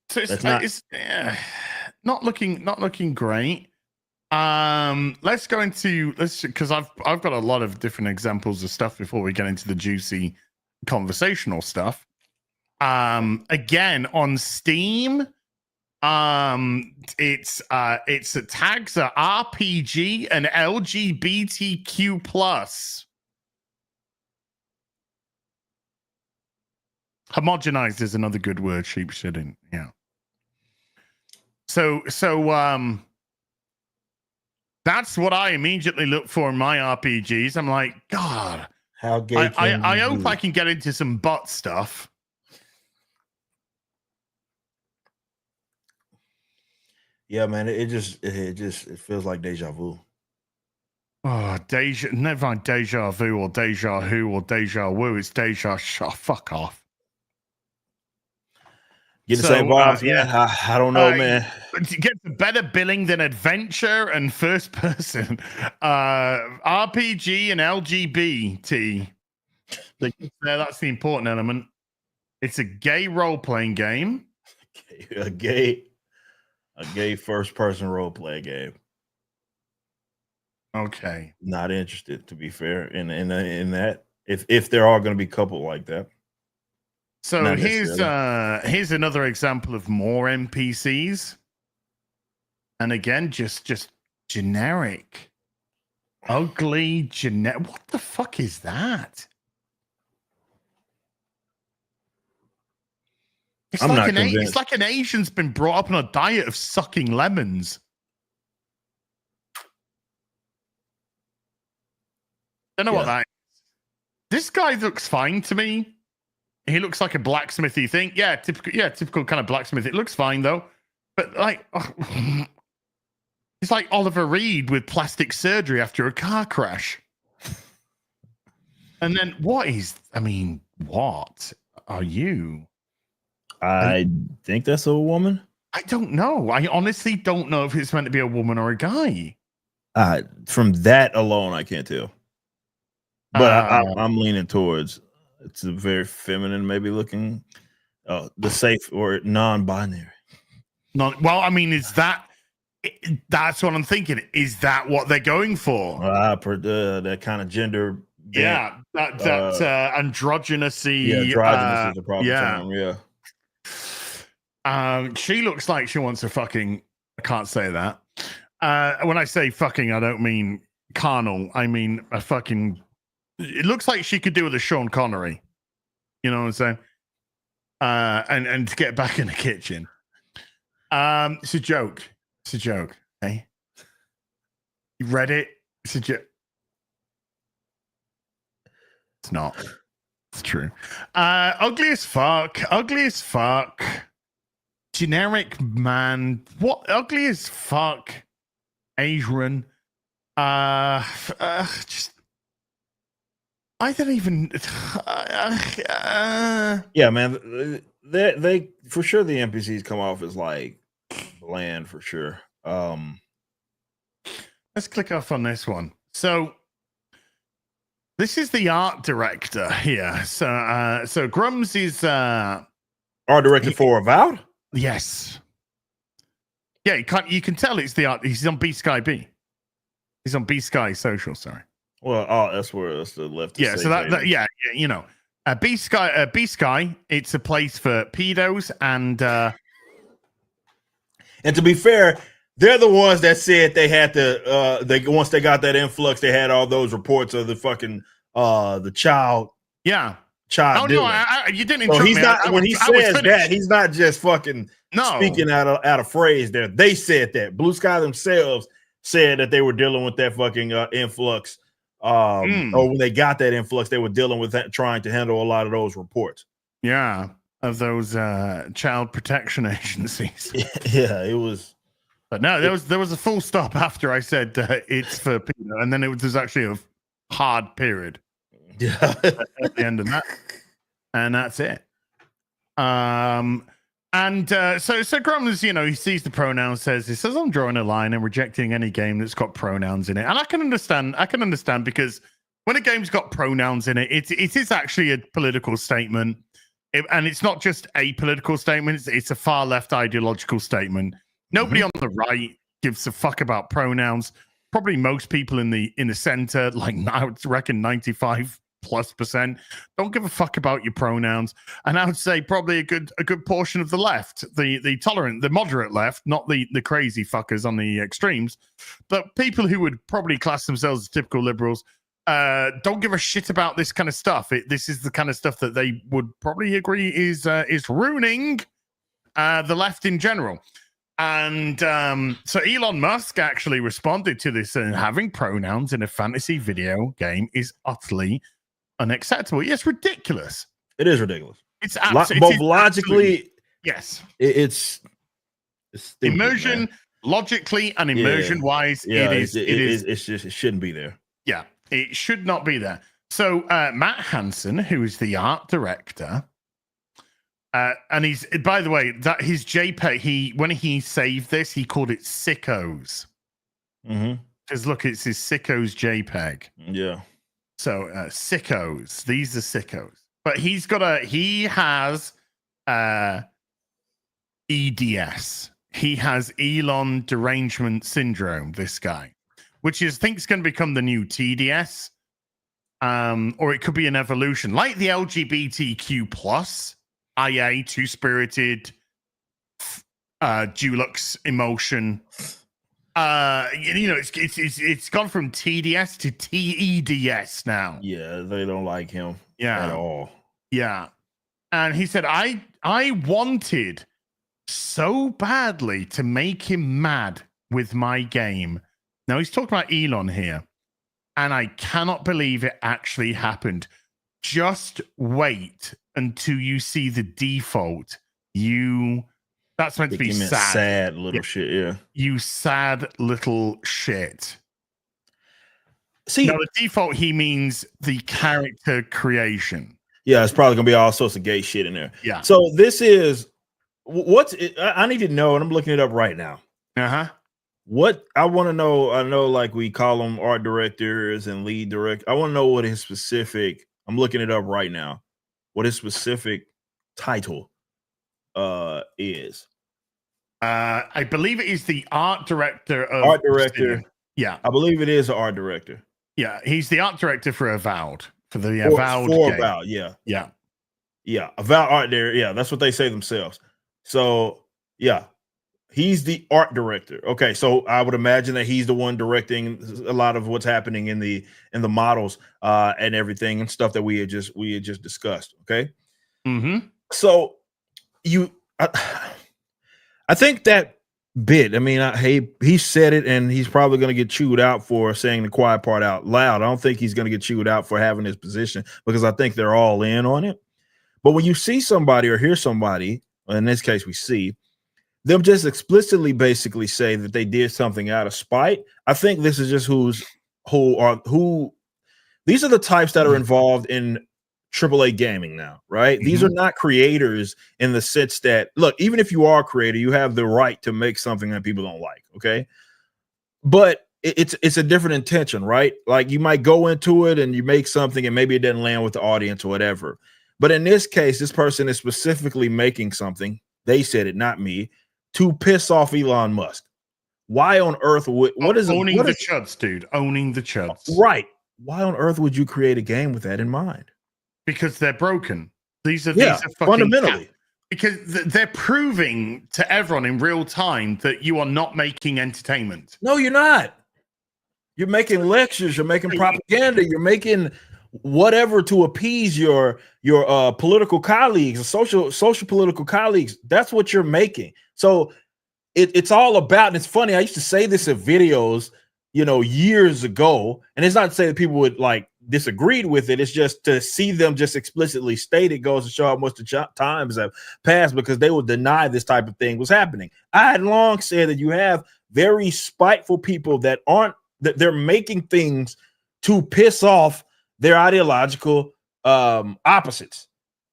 Speaker 1: So
Speaker 2: That's not
Speaker 1: it's not looking great. Let's go into because I've got a lot of different examples of stuff before we get into the juicy conversational stuff. Again on Steam, its tags are RPG and LGBTQ plus. Homogenized is another good word, sheep shitting. Yeah. So that's what I immediately look for in my RPGs. I'm like, God,
Speaker 2: how gay.
Speaker 1: I hope I can get into some butt stuff.
Speaker 2: Yeah, man, it feels like deja vu.
Speaker 1: Oh, never mind deja vu or deja who or deja woo. It's deja fuck off.
Speaker 2: Get the same vibes, man.
Speaker 1: Yeah.
Speaker 2: I don't know, man.
Speaker 1: Get better billing than adventure and first person. RPG and LGBT. That's the important element. It's a gay role-playing game.
Speaker 2: A gay first person role-play game.
Speaker 1: Okay.
Speaker 2: Not interested, to be fair, in that. If there are going to be a couple like that.
Speaker 1: So here's another example of more NPCs. And again, just generic. Ugly generic. What the fuck is that? It's like an Asian's been brought up on a diet of sucking lemons. Don't know what that is. This guy looks fine to me. He looks like a blacksmithy thing. Yeah, typical kind of blacksmith. It looks fine though. But like it's like Oliver Reed with plastic surgery after a car crash. And then what are you?
Speaker 2: I think that's a woman.
Speaker 1: I don't know. I honestly don't know if it's meant to be a woman or a guy.
Speaker 2: From that alone, I can't tell. But I'm leaning towards it's a very feminine, maybe looking, the safe or non-binary.
Speaker 1: Well, I mean, that's what I'm thinking. Is that what they're going for?
Speaker 2: That kind of gender.
Speaker 1: Yeah, that androgynousy.
Speaker 2: Yeah, androgynous is the proper term. Yeah.
Speaker 1: She looks like she wants a fucking. I can't say that. When I say fucking, I don't mean carnal. I mean a fucking. It looks like she could do with a Sean Connery. You know what I'm saying? And to get back in the kitchen. It's a joke. It's a joke. Hey, you read it? It's a joke. It's not. It's true. Ugly as fuck. Ugly as fuck. Generic man. What? Ugly as fuck. Asian. Just. I don't even.
Speaker 2: Yeah, man. They for sure the NPCs come off as like bland for sure.
Speaker 1: Let's click off on this one. So this is the art director here. So Grums is
Speaker 2: art director for Avowed.
Speaker 1: Yes. Yeah, you can tell it's the art. He's on B Sky B. He's on B Sky Social. Sorry.
Speaker 2: Well, that's the left.
Speaker 1: Yeah, so that you know, B Sky. It's a place for pedos and
Speaker 2: to be fair, they're the ones that said they had to. Once they got that influx, they had all those reports of the fucking the child.
Speaker 1: Yeah,
Speaker 2: child.
Speaker 1: Oh no, you didn't. So
Speaker 2: he's me. Not when he says that. He's not just fucking speaking out of phrase. There, they said that Blue Sky themselves said that they were dealing with that fucking influx. Or when they got that influx, they were dealing with that, trying to handle a lot of those reports.
Speaker 1: Yeah, of those child protection agencies.
Speaker 2: Yeah, it was
Speaker 1: But no, there was a full stop after I said it's for Peter, and then there's actually a hard period
Speaker 2: Yeah.
Speaker 1: at the end of that, and that's it. So Grumman's, he sees the pronouns, he says I'm drawing a line and rejecting any game that's got pronouns in it, and I can understand because when a game's got pronouns in it, it is actually a political statement, and it's not just a political statement; it's a far left ideological statement. Nobody on the right gives a fuck about pronouns. Probably most people in the center, like I would reckon 95+%, don't give a fuck about your pronouns. And I would say probably a good portion of the left, the tolerant, the moderate left, not the crazy fuckers on the extremes, but people who would probably class themselves as typical liberals, don't give a shit about this kind of stuff. This is the kind of stuff that they would probably agree is ruining the left in general. And so Elon Musk actually responded to this, and having pronouns in a fantasy video game is utterly unacceptable. It's ridiculous.
Speaker 2: It is ridiculous.
Speaker 1: It's absolutely
Speaker 2: both logically.
Speaker 1: Yes,
Speaker 2: it's stupid,
Speaker 1: immersion,
Speaker 2: man.
Speaker 1: Logically and immersion wise,
Speaker 2: it shouldn't be there.
Speaker 1: Yeah, it should not be there. So Matt Hansen, who is the art director. And he's, by the way, that his JPEG, when he saved this, he called it Sickos. Because look, it's his Sickos JPEG.
Speaker 2: Yeah.
Speaker 1: So Sickos, these are Sickos. But he has EDS. He has Elon derangement syndrome, this guy, which I think is going to become the new TDS. Or it could be an evolution, like the LGBTQ plus. IA, two-spirited, Dulux emotion. It's gone from TDS to TEDS now.
Speaker 2: Yeah, they don't like him at all.
Speaker 1: Yeah. And he said, I wanted so badly to make him mad with my game. Now he's talking about Elon here. And I cannot believe it actually happened. Just wait until you see the default. That's meant to be sad.
Speaker 2: Sad little shit, yeah.
Speaker 1: You sad little shit.
Speaker 2: See,
Speaker 1: now the default, he means the character creation.
Speaker 2: Yeah, it's probably gonna be all sorts of gay shit in there.
Speaker 1: Yeah.
Speaker 2: So this is I need to know, and I'm looking it up right now. What I want to know, I know like we call them art directors and lead director. I want to know what his specific, I'm looking it up right now, what his specific title is.
Speaker 1: I believe it is the art director of
Speaker 2: art director.
Speaker 1: Yeah.
Speaker 2: I believe it is an art director.
Speaker 1: Yeah, he's the art director for Avowed. For the Avowed
Speaker 2: game.
Speaker 1: Avowed,
Speaker 2: yeah.
Speaker 1: Yeah.
Speaker 2: Yeah. Avowed art there. Yeah, that's what they say themselves. So yeah. He's the art director. Okay, so I would imagine that he's the one directing a lot of what's happening in the models and everything and stuff that we had just discussed. Okay, so I think that bit. I mean, he said it, and he's probably going to get chewed out for saying the quiet part out loud. I don't think he's going to get chewed out for having his position because I think they're all in on it. But when you see somebody or hear somebody, in this case, we see them just explicitly basically say that they did something out of spite. I think this is just who these are the types that are involved in AAA gaming now, right? These are not creators in the sense that, look, even if you are a creator, you have the right to make something that people don't like, okay? But it's a different intention, right? Like you might go into it and you make something and maybe it doesn't land with the audience or whatever. But in this case, this person is specifically making something, they said it, not me, to piss off Elon Musk. Why on earth would owning the
Speaker 1: chuds, dude? Owning the chuds,
Speaker 2: right? Why on earth would you create a game with that in mind?
Speaker 1: Because they're broken. These are
Speaker 2: fundamentally
Speaker 1: because they're proving to everyone in real time that you are not making entertainment.
Speaker 2: No, you're not. You're making lectures. You're making propaganda. You're making whatever to appease your political colleagues, social political colleagues. That's what you're making. So it's all about, and it's funny, I used to say this in videos, years ago, and it's not to say that people would like disagreed with it. It's just to see them just explicitly state it goes to show how much the times have passed, because they would deny this type of thing was happening. I had long said that you have very spiteful people that they're making things to piss off their ideological opposites.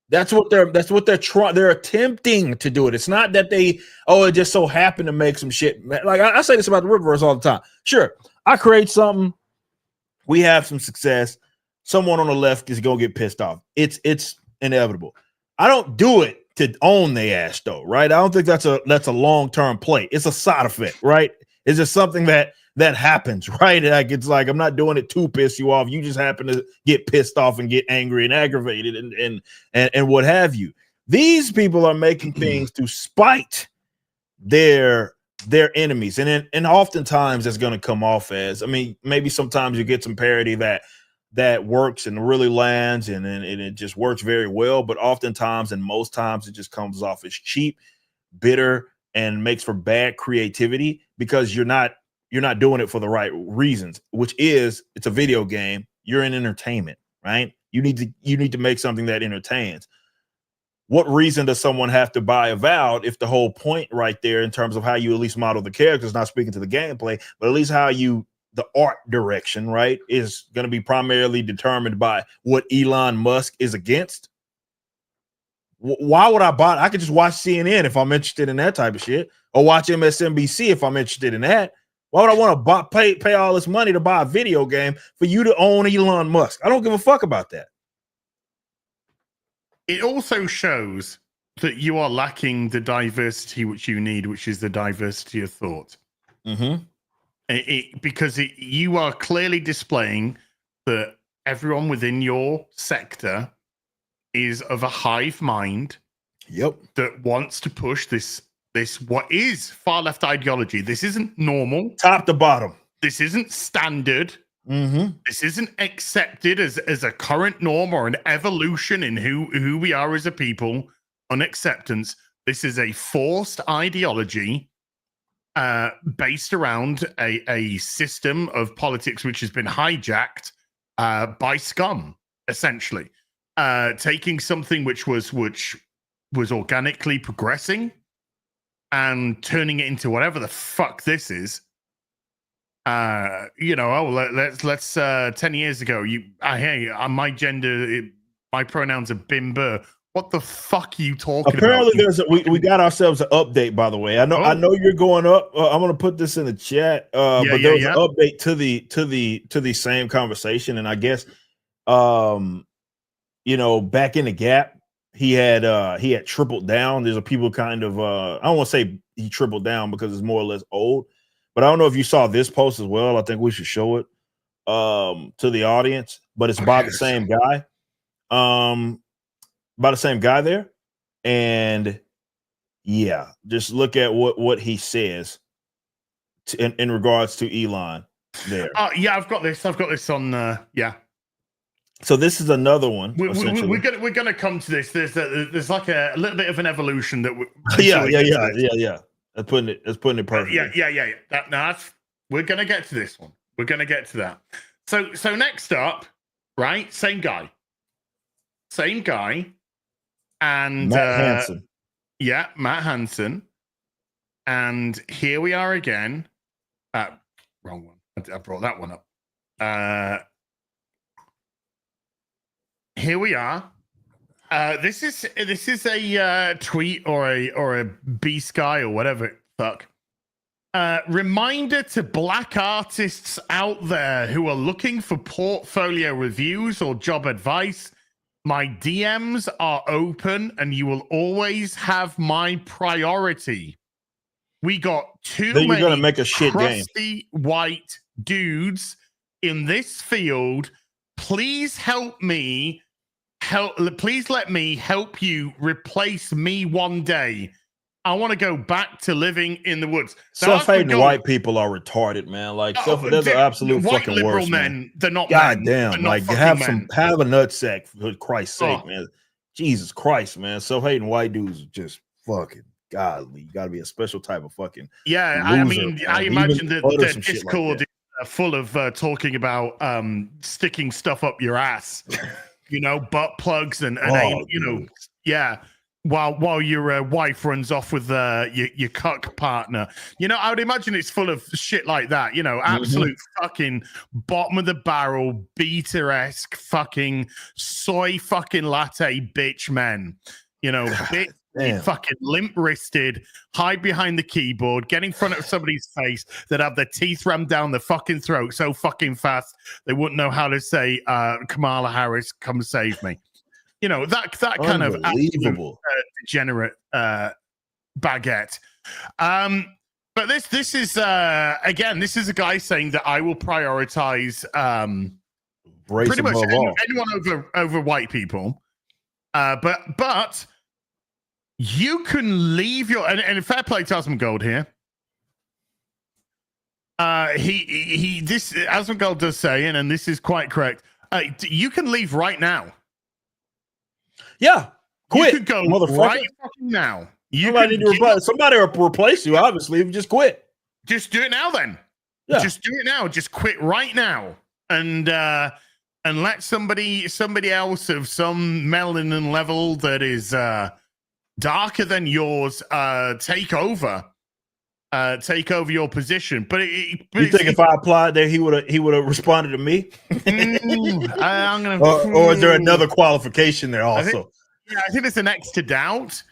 Speaker 2: That's what they're trying. They're attempting to do it. It's not that it just so happened to make some shit. Like I say this about the Rippaverse all the time. Sure, I create something, we have some success. Someone on the left is gonna get pissed off. It's inevitable. I don't do it to own their ass though, right? I don't think that's a long-term play. It's a side effect, right? It's just something that happens, right? Like it's like I'm not doing it to piss you off. You just happen to get pissed off and get angry and aggravated and what have you. These people are making things to spite their enemies, and oftentimes it's going to come off as, I mean, maybe sometimes you get some parody that works and really lands and it just works very well, but oftentimes and most times it just comes off as cheap, bitter, and makes for bad creativity because you're not doing it for the right reasons, which is it's a video game. You're in entertainment, right? You need to make something that entertains. What reason does someone have to buy Avowed if the whole point right there in terms of how you at least model the characters, not speaking to the gameplay, but at least how the art direction, right, is going to be primarily determined by what Elon Musk is against? Why would I buy it? I could just watch CNN if I'm interested in that type of shit, or watch MSNBC if I'm interested in that. Why would I want to pay all this money to buy a video game for you to own Elon Musk? I don't give a fuck about that.
Speaker 1: It also shows that you are lacking the diversity which you need, which is the diversity of thought.
Speaker 2: Mm-hmm.
Speaker 1: Because you are clearly displaying that everyone within your sector is of a hive mind.
Speaker 2: Yep.
Speaker 1: That wants to push this what is far left ideology. This isn't normal.
Speaker 2: Top to bottom.
Speaker 1: This isn't standard.
Speaker 2: Mm-hmm.
Speaker 1: This isn't accepted as a current norm or an evolution in who we are as a people. Unacceptance. This is a forced ideology based around a system of politics which has been hijacked by scum, essentially. Taking something which was organically progressing and turning it into whatever the fuck this is. Let's 10 years ago, my gender, my pronouns are bimber. What the fuck are you talking
Speaker 2: Apparently
Speaker 1: about?
Speaker 2: we got ourselves an update, by the way. I know you're going up. I'm going to put this in the chat. But there was an update to the same conversation, and I guess back in the gap, he had tripled down. There's a people kind of I don't want to say he tripled down because it's more or less old, but I don't know if you saw this post as well. I think we should show it to the audience, but it's by the same guy. By the same guy there. And yeah, just look at what he says in regards to Elon there.
Speaker 1: I've got this on
Speaker 2: So this is another one.
Speaker 1: We're gonna come to this. There's like a little bit of an evolution that
Speaker 2: yeah. That's putting it perfectly.
Speaker 1: Yeah. We're gonna get to this one. We're gonna get to that. So next up, right? Same guy. And
Speaker 2: Matt Hansen.
Speaker 1: Yeah, Matt Hansen. And here we are again. Wrong one. I brought that one up. Here we are. This is a tweet or a beast guy or whatever. Fuck. Reminder to black artists out there who are looking for portfolio reviews or job advice. My DMs are open and you will always have my priority. We got too many
Speaker 2: you're gonna make a shit
Speaker 1: crusty white dudes in this field. Please help me. Please let me help you replace me one day. I want to go back to living in the woods.
Speaker 2: Self-hating white people are retarded, man. Like they're the absolute
Speaker 1: white
Speaker 2: fucking
Speaker 1: liberal
Speaker 2: worst, man.
Speaker 1: They're not.
Speaker 2: God
Speaker 1: men.
Speaker 2: damn!
Speaker 1: They're
Speaker 2: Like have a nutsack for Christ's sake, man. Jesus Christ, man. Self-hating white dudes are just fucking godly. You got to be a special type of fucking.
Speaker 1: Yeah,
Speaker 2: loser,
Speaker 1: I mean,
Speaker 2: man.
Speaker 1: I imagine that their
Speaker 2: like
Speaker 1: Discord is full of talking about sticking stuff up your ass. Butt plugs and aim, yeah. while your wife runs off with your cuck partner. You know, I would imagine it's full of shit like that. You know, absolute fucking bottom of the barrel, beta-esque fucking soy fucking latte bitch men. You know, bitch. Fucking limp-wristed, hide behind the keyboard, get in front of somebody's face that have their teeth rammed down their fucking throat so fucking fast they wouldn't know how to say Kamala Harris, come save me. You know, that kind of absolute, degenerate baguette. But this is again, this is a guy saying that I will prioritize pretty much anyone over white people. But you can leave your and fair play to Asmongold here. This Asmongold does say, and this is quite correct. You can leave right now.
Speaker 2: Yeah, quit.
Speaker 1: You could go right fucking now.
Speaker 2: Somebody will replace you. Obviously, just quit.
Speaker 1: Just do it now, then. Yeah. Just do it now. Just quit right now, and let somebody else of some melanin level that is darker than yours take over your position. But you
Speaker 2: think if I applied there, he would have responded to me?
Speaker 1: I'm gonna.
Speaker 2: Or is there another qualification there also?
Speaker 1: I think there's an X to doubt.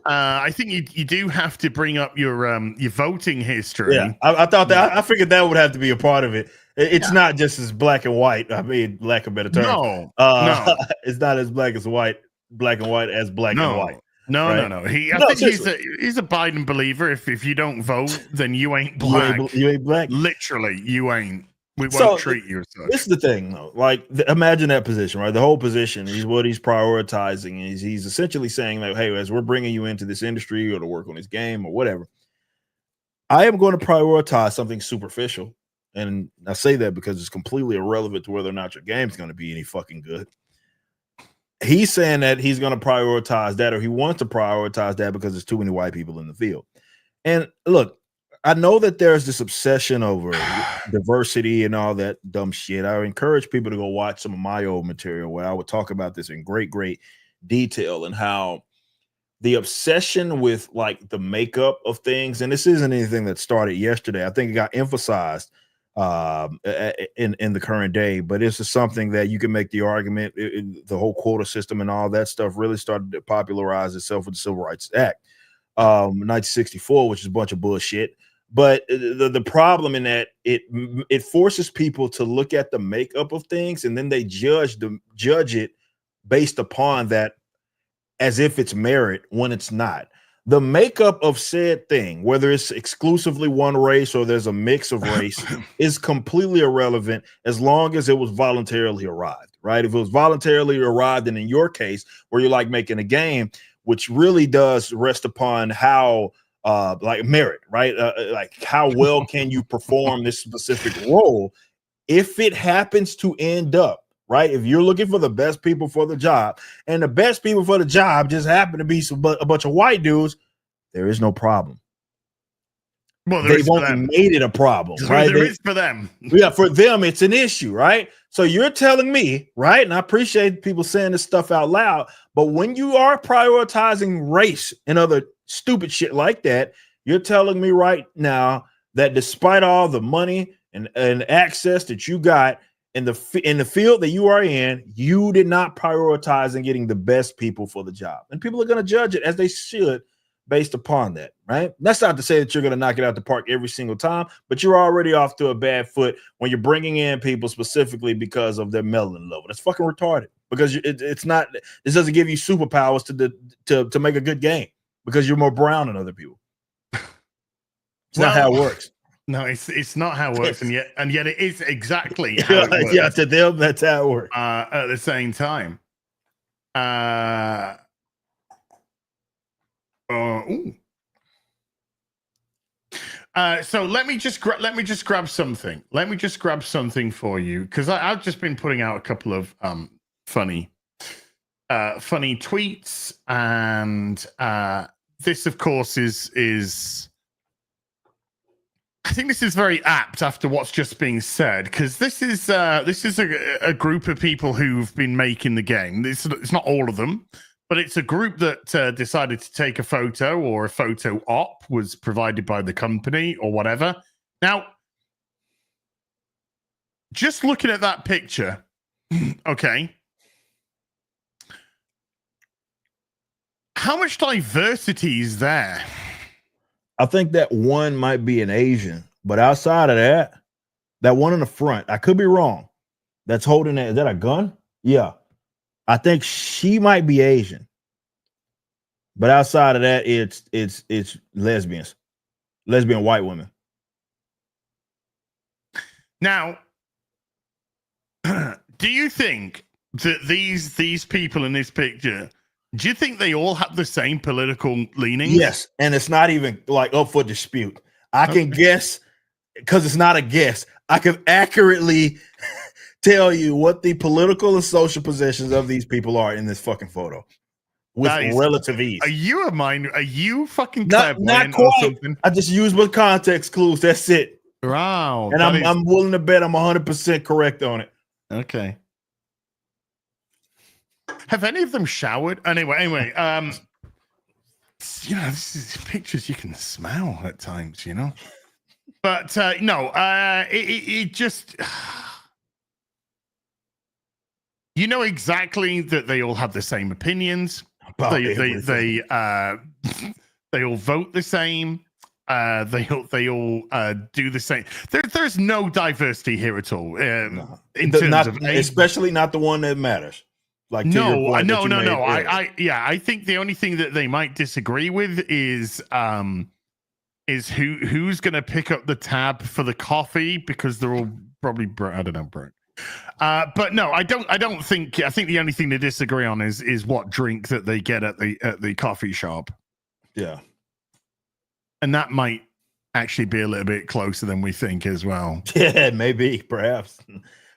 Speaker 1: I think you do have to bring up your voting history.
Speaker 2: Yeah, I thought that. I figured that would have to be a part of it. It's not just as black and white. I mean, lack of a better term.
Speaker 1: No,
Speaker 2: it's not as black and white as black and white.
Speaker 1: No. I think he's a Biden believer. If you don't vote, then you ain't black.
Speaker 2: You ain't black.
Speaker 1: Literally, you ain't. We won't treat you as such.
Speaker 2: This is the thing, though. Like, imagine that position, right? The whole position is what he's prioritizing. He's essentially saying that, hey, as we're bringing you into this industry or to work on this game or whatever, I am going to prioritize something superficial. And I say that because it's completely irrelevant to whether or not your game's going to be any fucking good. He's saying that he's going to prioritize that, or he wants to prioritize that because there's too many white people in the field. And look, I know that there's this obsession over diversity and all that dumb shit. I encourage people to go watch some of my old material where I would talk about this in great detail and how the obsession with like the makeup of things, and this isn't anything that started yesterday. I think it got emphasized in the current day, but it's just something that you can make the argument. The whole quota system and all that stuff really started to popularize itself with the Civil Rights Act, 1964, which is a bunch of bullshit. But the problem in that it forces people to look at the makeup of things and then they judge it based upon that as if it's merit when it's not. The makeup of said thing, whether it's exclusively one race or there's a mix of race, is completely irrelevant as long as it was voluntarily arrived, right? If it was voluntarily arrived, and in your case, where you're like making a game, which really does rest upon how like merit, right? Like how well can you perform this specific role? If it happens to end up, right? If you're looking for the best people for the job and the best people for the job just happen to be a bunch of white dudes, there is no problem.
Speaker 1: Well,
Speaker 2: they won't made it a problem, right?
Speaker 1: There is for them.
Speaker 2: Yeah, for them, it's an issue, right? So you're telling me, right? And I appreciate people saying this stuff out loud, but when you are prioritizing race and other stupid shit like that, you're telling me right now that despite all the money and access that you got in the field that you are in, you did not prioritize in getting the best people for the job. And people are going to judge it as they should based upon that, right? That's not to say that you're going to knock it out the park every single time, but you're already off to a bad foot when you're bringing in people specifically because of their melanin level. That's fucking retarded because it's not, this doesn't give you superpowers to make a good game because you're more brown than other people. It's not how it works.
Speaker 1: No, it's not how it works, and yet it is exactly how it works.
Speaker 2: Yeah, to them, that's how it works.
Speaker 1: At the same time, so let me just grab something. Let me just grab something for you because I've just been putting out a couple of funny tweets, and this, of course, is. I think this is very apt after what's just being said, because this is a group of people who've been making the game. It's not all of them, but it's a group that decided to take a photo, or a photo op was provided by the company or whatever. Now, just looking at that picture, okay, how much diversity is there?
Speaker 2: I think that one might be an Asian, but outside of that, that one in the front, I could be wrong. That's holding that. Is that a gun? Yeah. I think she might be Asian. But outside of that, it's lesbians. Lesbian white women.
Speaker 1: Now, do you think that these people in this picture, do you think they all have the same political leanings?
Speaker 2: Yes, and it's not even like up for dispute. I can guess, because it's not a guess. I can accurately tell you what the political and social positions of these people are in this fucking photo with relative ease.
Speaker 1: Are you fucking
Speaker 2: not quite.
Speaker 1: or something?
Speaker 2: I just use my context clues. That's it.
Speaker 1: Wow.
Speaker 2: And I'm willing to bet I'm 100% correct on it.
Speaker 1: Okay. Have any of them showered? Anyway, this is pictures you can smell at times, But no, it just, exactly that they all have the same opinions. They all vote the same. They all do the same. There's no diversity here at all. In terms of age.
Speaker 2: Especially not the one that matters. Like
Speaker 1: no. I think the only thing that they might disagree with is who's going to pick up the tab for the coffee, because they're all probably broke. But no, I don't think. I think the only thing they disagree on is what drink that they get at the coffee shop.
Speaker 2: Yeah,
Speaker 1: and that might actually be a little bit closer than we think as well.
Speaker 2: Yeah, maybe, perhaps.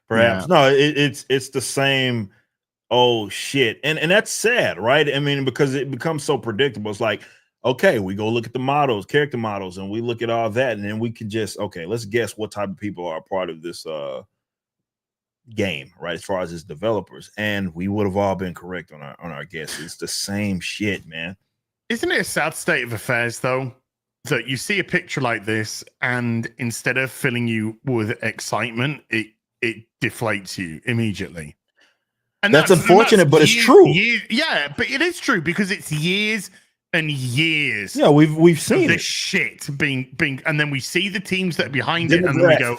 Speaker 1: Yeah.
Speaker 2: No, it's the same. Oh shit, and that's sad, right? I mean, because it becomes so predictable. It's like, okay, we go look at the models, character models, and we look at all that, and then we can just, okay, let's guess what type of people are a part of this game, right? As far as its developers, and we would have all been correct on our guess. It's the same shit, man.
Speaker 1: Isn't it a sad state of affairs, though, that you see a picture like this, and instead of filling you with excitement, it deflates you immediately. And
Speaker 2: that's unfortunate, but it's true.
Speaker 1: Yeah, but it is true, because it's years and years.
Speaker 2: Yeah, we've seen
Speaker 1: this shit being, and then we see the teams that are behind it, and then we go,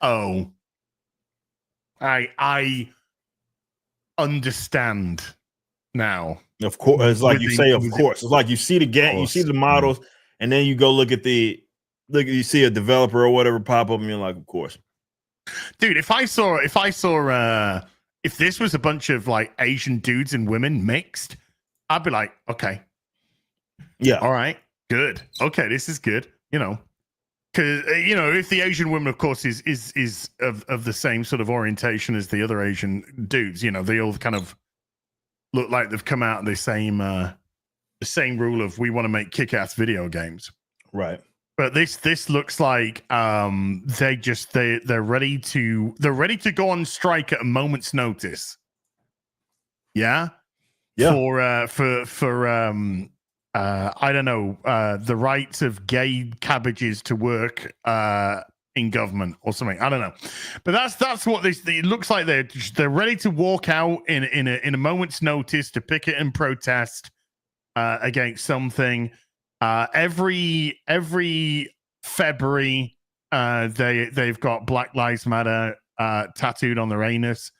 Speaker 1: oh, I understand now.
Speaker 2: Of course, it's like you say, of course. It's like you see the game, you see the models, and then you go look at you see a developer or whatever pop up, and you're like, of course.
Speaker 1: Dude, if this was a bunch of like Asian dudes and women mixed, I'd be like, okay,
Speaker 2: yeah,
Speaker 1: all right, good, okay, this is good, because if the Asian woman, of course, is of the same sort of orientation as the other Asian dudes, they all kind of look like they've come out of the same rule of, we want to make kick-ass video games,
Speaker 2: right?
Speaker 1: But this looks like they're ready to go on strike at a moment's notice. Yeah. For I don't know, the rights of gay cabbages to work in government or something. I don't know, but that's what it looks like. They're ready to walk out in a moment's notice to picket and protest against something. Every February, they've got Black Lives Matter tattooed on their anus.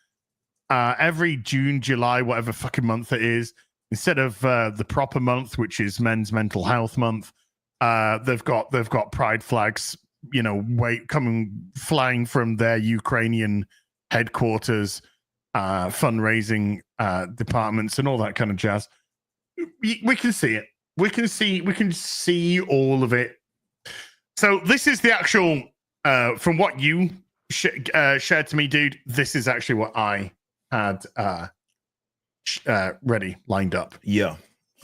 Speaker 1: Every June, July, whatever fucking month it is, instead of the proper month, which is Men's Mental Health Month, they've got pride flags, flying from their Ukrainian headquarters, fundraising departments, and all that kind of jazz. We can see it. We can see all of it. So this is the actual, from what you shared to me, dude. This is actually what I had ready, lined up.
Speaker 2: Yeah.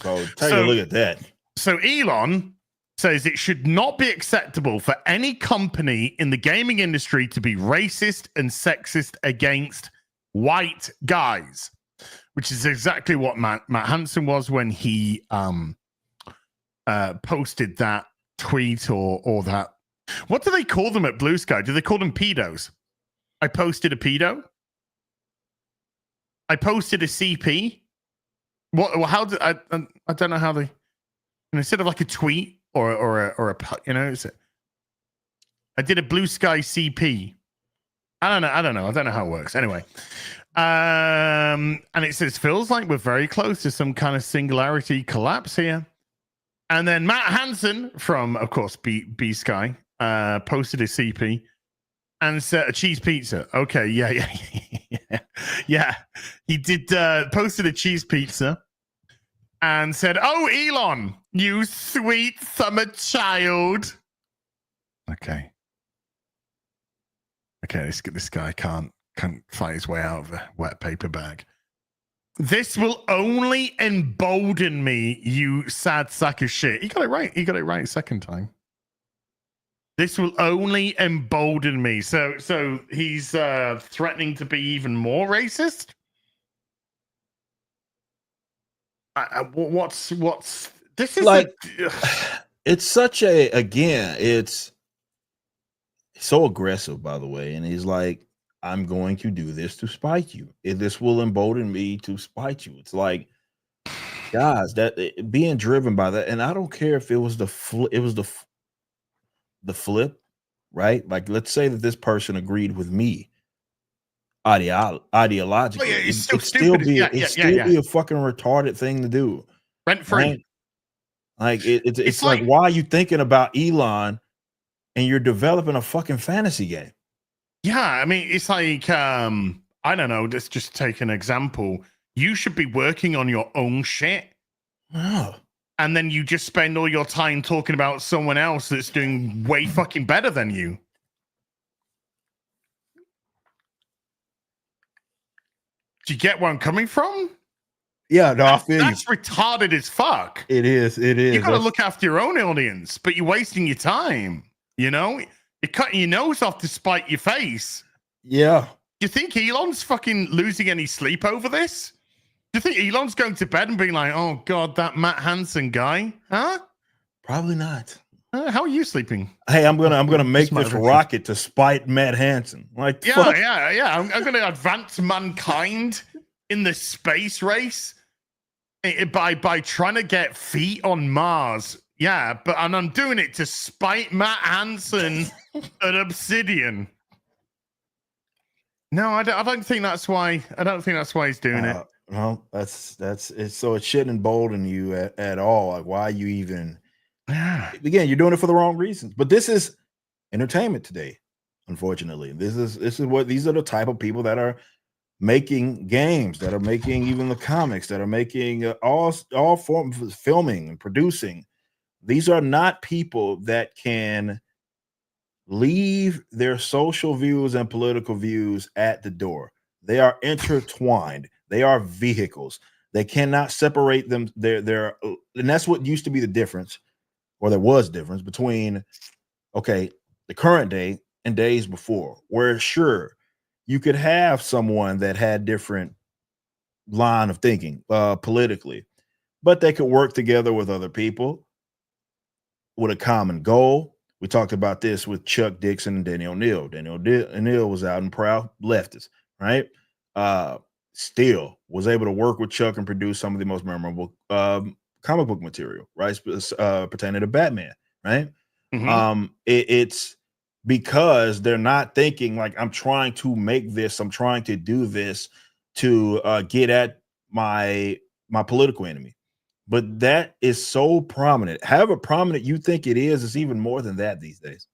Speaker 2: So take a look at that.
Speaker 1: So Elon says it should not be acceptable for any company in the gaming industry to be racist and sexist against white guys. which is exactly what Matt Hansen was when he posted that tweet or that. What do they call them at Blue Sky? Do they call them pedos? I posted a pedo. I posted a CP. What? Well, how did I don't know how they. Instead of like a tweet or a I did a Blue Sky CP. I don't know how it works. Anyway, and it says feels like we're very close to some kind of singularity collapse here. And then Matt Hansen from, of course, B Sky posted a CP and said a cheese pizza. Okay, yeah. He did posted a cheese pizza and said, "Oh, Elon, you sweet summer child." Okay, this guy can't fight his way out of a wet paper bag. This will only embolden me, you sad sack of shit. He got it right second time. This will only embolden me. So he's threatening to be even more racist. What's this is
Speaker 2: like? It's such a, again, it's so aggressive, by the way, and he's like, I'm going to do this to spite you. This will embolden me to spite you. It's like, guys, that being driven by that, and I don't care if it was the flip, right? Like, let's say that this person agreed with me ideologically.
Speaker 1: Oh, yeah, it's still
Speaker 2: stupid.
Speaker 1: Be
Speaker 2: a fucking retarded thing to do.
Speaker 1: Rent free.
Speaker 2: Right? Like it's like, why are you thinking about Elon and you're developing a fucking fantasy game?
Speaker 1: Yeah, I mean, it's like, I don't know, let's just take an example. You should be working on your own shit.
Speaker 2: Oh.
Speaker 1: And then you just spend all your time talking about someone else that's doing way fucking better than you. Do you get where I'm coming from?
Speaker 2: Yeah, no, I feel
Speaker 1: that's retarded as fuck.
Speaker 2: It is.
Speaker 1: You got to look after your own audience, but you're wasting your time, you know? You're cutting your nose off to spite your face.
Speaker 2: Yeah.
Speaker 1: You think Elon's fucking losing any sleep over this? Do you think Elon's going to bed and being like, oh, God, that Matt Hansen guy? Huh?
Speaker 2: Probably not.
Speaker 1: How are you sleeping?
Speaker 2: Hey, I'm gonna make this rocket to spite Matt Hansen. Like,
Speaker 1: yeah. I'm gonna advance mankind in the space race by trying to get feet on Mars. Yeah, and I'm doing it to spite Matt Hansen at Obsidian. No, I don't think that's why. I don't think that's why he's doing it.
Speaker 2: Well, that's it. So it shouldn't embolden you at all. Like, why you even? Again, you're doing it for the wrong reasons. But this is entertainment today. Unfortunately, these are the type of people that are making games, that are making even the comics, that are making all forms of filming and producing. These are not people that can leave their social views and political views at the door. They are intertwined. They are vehicles. They cannot separate them. They're and that's what used to be the difference, or there was difference between, okay, the current day and days before, where sure, you could have someone that had different line of thinking politically, but they could work together with other people with a common goal. We talked about this with Chuck Dixon and Danny O'Neill. Danny O'Neill was out and proud leftist, right? Still was able to work with Chuck and produce some of the most memorable comic book material, right? Pertaining to Batman, right? Mm-hmm. It's because they're not thinking like, I'm trying to make this, I'm trying to do this to get at my political enemy. But that is so prominent. However prominent you think it is, it's even more than that these days.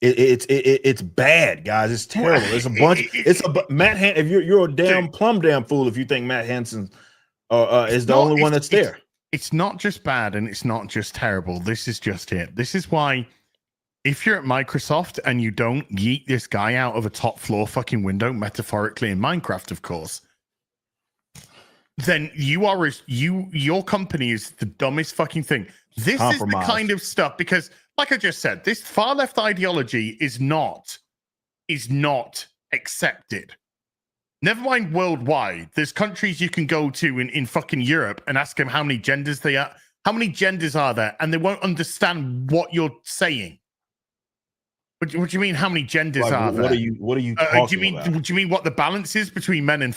Speaker 2: It's bad, guys. It's terrible. It's a bunch. If you're a damn plum damn fool if you think Matt Hansen is the only one that's there.
Speaker 1: It's not just bad and it's not just terrible. This is just it. This is why if you're at Microsoft and you don't yeet this guy out of a top floor fucking window, metaphorically in Minecraft, of course, then your company is the dumbest fucking thing. This is the kind of stuff, because like I just said, this far left ideology is not is not accepted. Never mind worldwide. There's countries you can go to in fucking Europe and ask them how many genders they are. How many genders are there? And they won't understand what you're saying. What do you mean? How many genders are there?
Speaker 2: What are you talking
Speaker 1: do you mean?
Speaker 2: about?
Speaker 1: Do you mean what the balance is between men and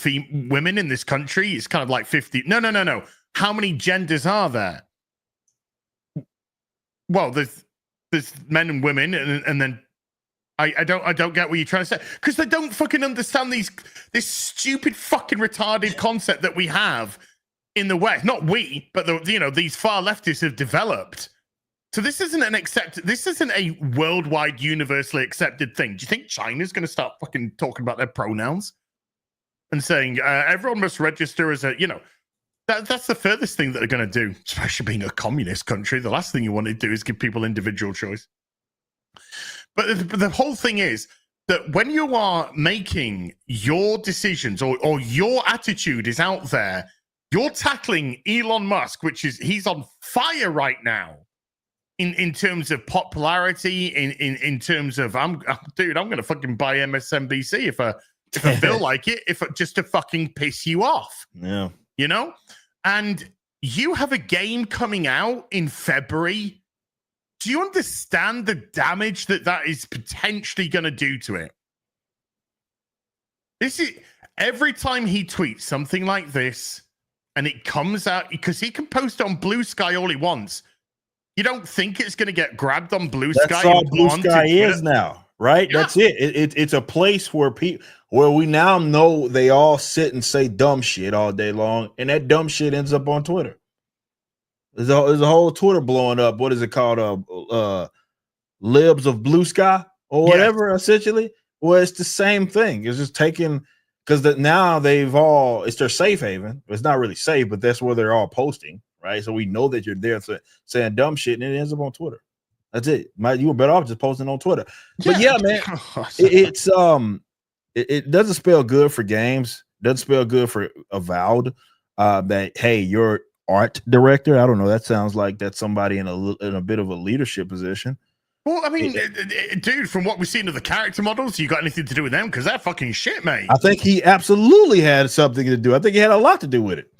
Speaker 1: women in this country? It's kind of like 50. No. How many genders are there? Well, there's men and women, and then I don't get what you're trying to say, because they don't fucking understand this stupid fucking retarded concept that we have in the West. Not we, but these far leftists have developed. So this isn't this isn't a worldwide, universally accepted thing. Do you think China's going to start fucking talking about their pronouns and saying everyone must register as a, that's the furthest thing that they're going to do, especially being a communist country. The last thing you want to do is give people individual choice. But the whole thing is that when you are making your decisions or your attitude is out there, you're tackling Elon Musk, he's on fire right now. In terms of popularity, in terms of I'm going to fucking buy MSNBC if I feel like it, just to fucking piss you off.
Speaker 2: Yeah,
Speaker 1: and you have a game coming out in February. Do you understand the damage that is potentially going to do to it? This is every time he tweets something like this, and it comes out, because he can post on Blue Sky all he wants. You don't think it's going to get grabbed on Blue Sky?
Speaker 2: That's all Blue Sky is now, right? Yeah. That's it. It's a place where we now know they all sit and say dumb shit all day long, and that dumb shit ends up on Twitter. There's a whole Twitter blowing up. What is it called? Libs of Blue Sky or whatever, essentially. Well, it's the same thing. It's just taking, because now it's their safe haven. It's not really safe, but that's where they're all posting. Right, so we know that you're there saying dumb shit, and it ends up on Twitter. That's it. You were better off just posting on Twitter. But yeah, man, it doesn't spell good for games. Doesn't spell good for Avowed. That hey, your art director. I don't know. That sounds like that's somebody in a bit of a leadership position.
Speaker 1: Well, I mean, dude, from what we've seen of the character models, you got anything to do with them? Because they're fucking shit, mate.
Speaker 2: I think he absolutely had something to do. I think he had a lot to do with it.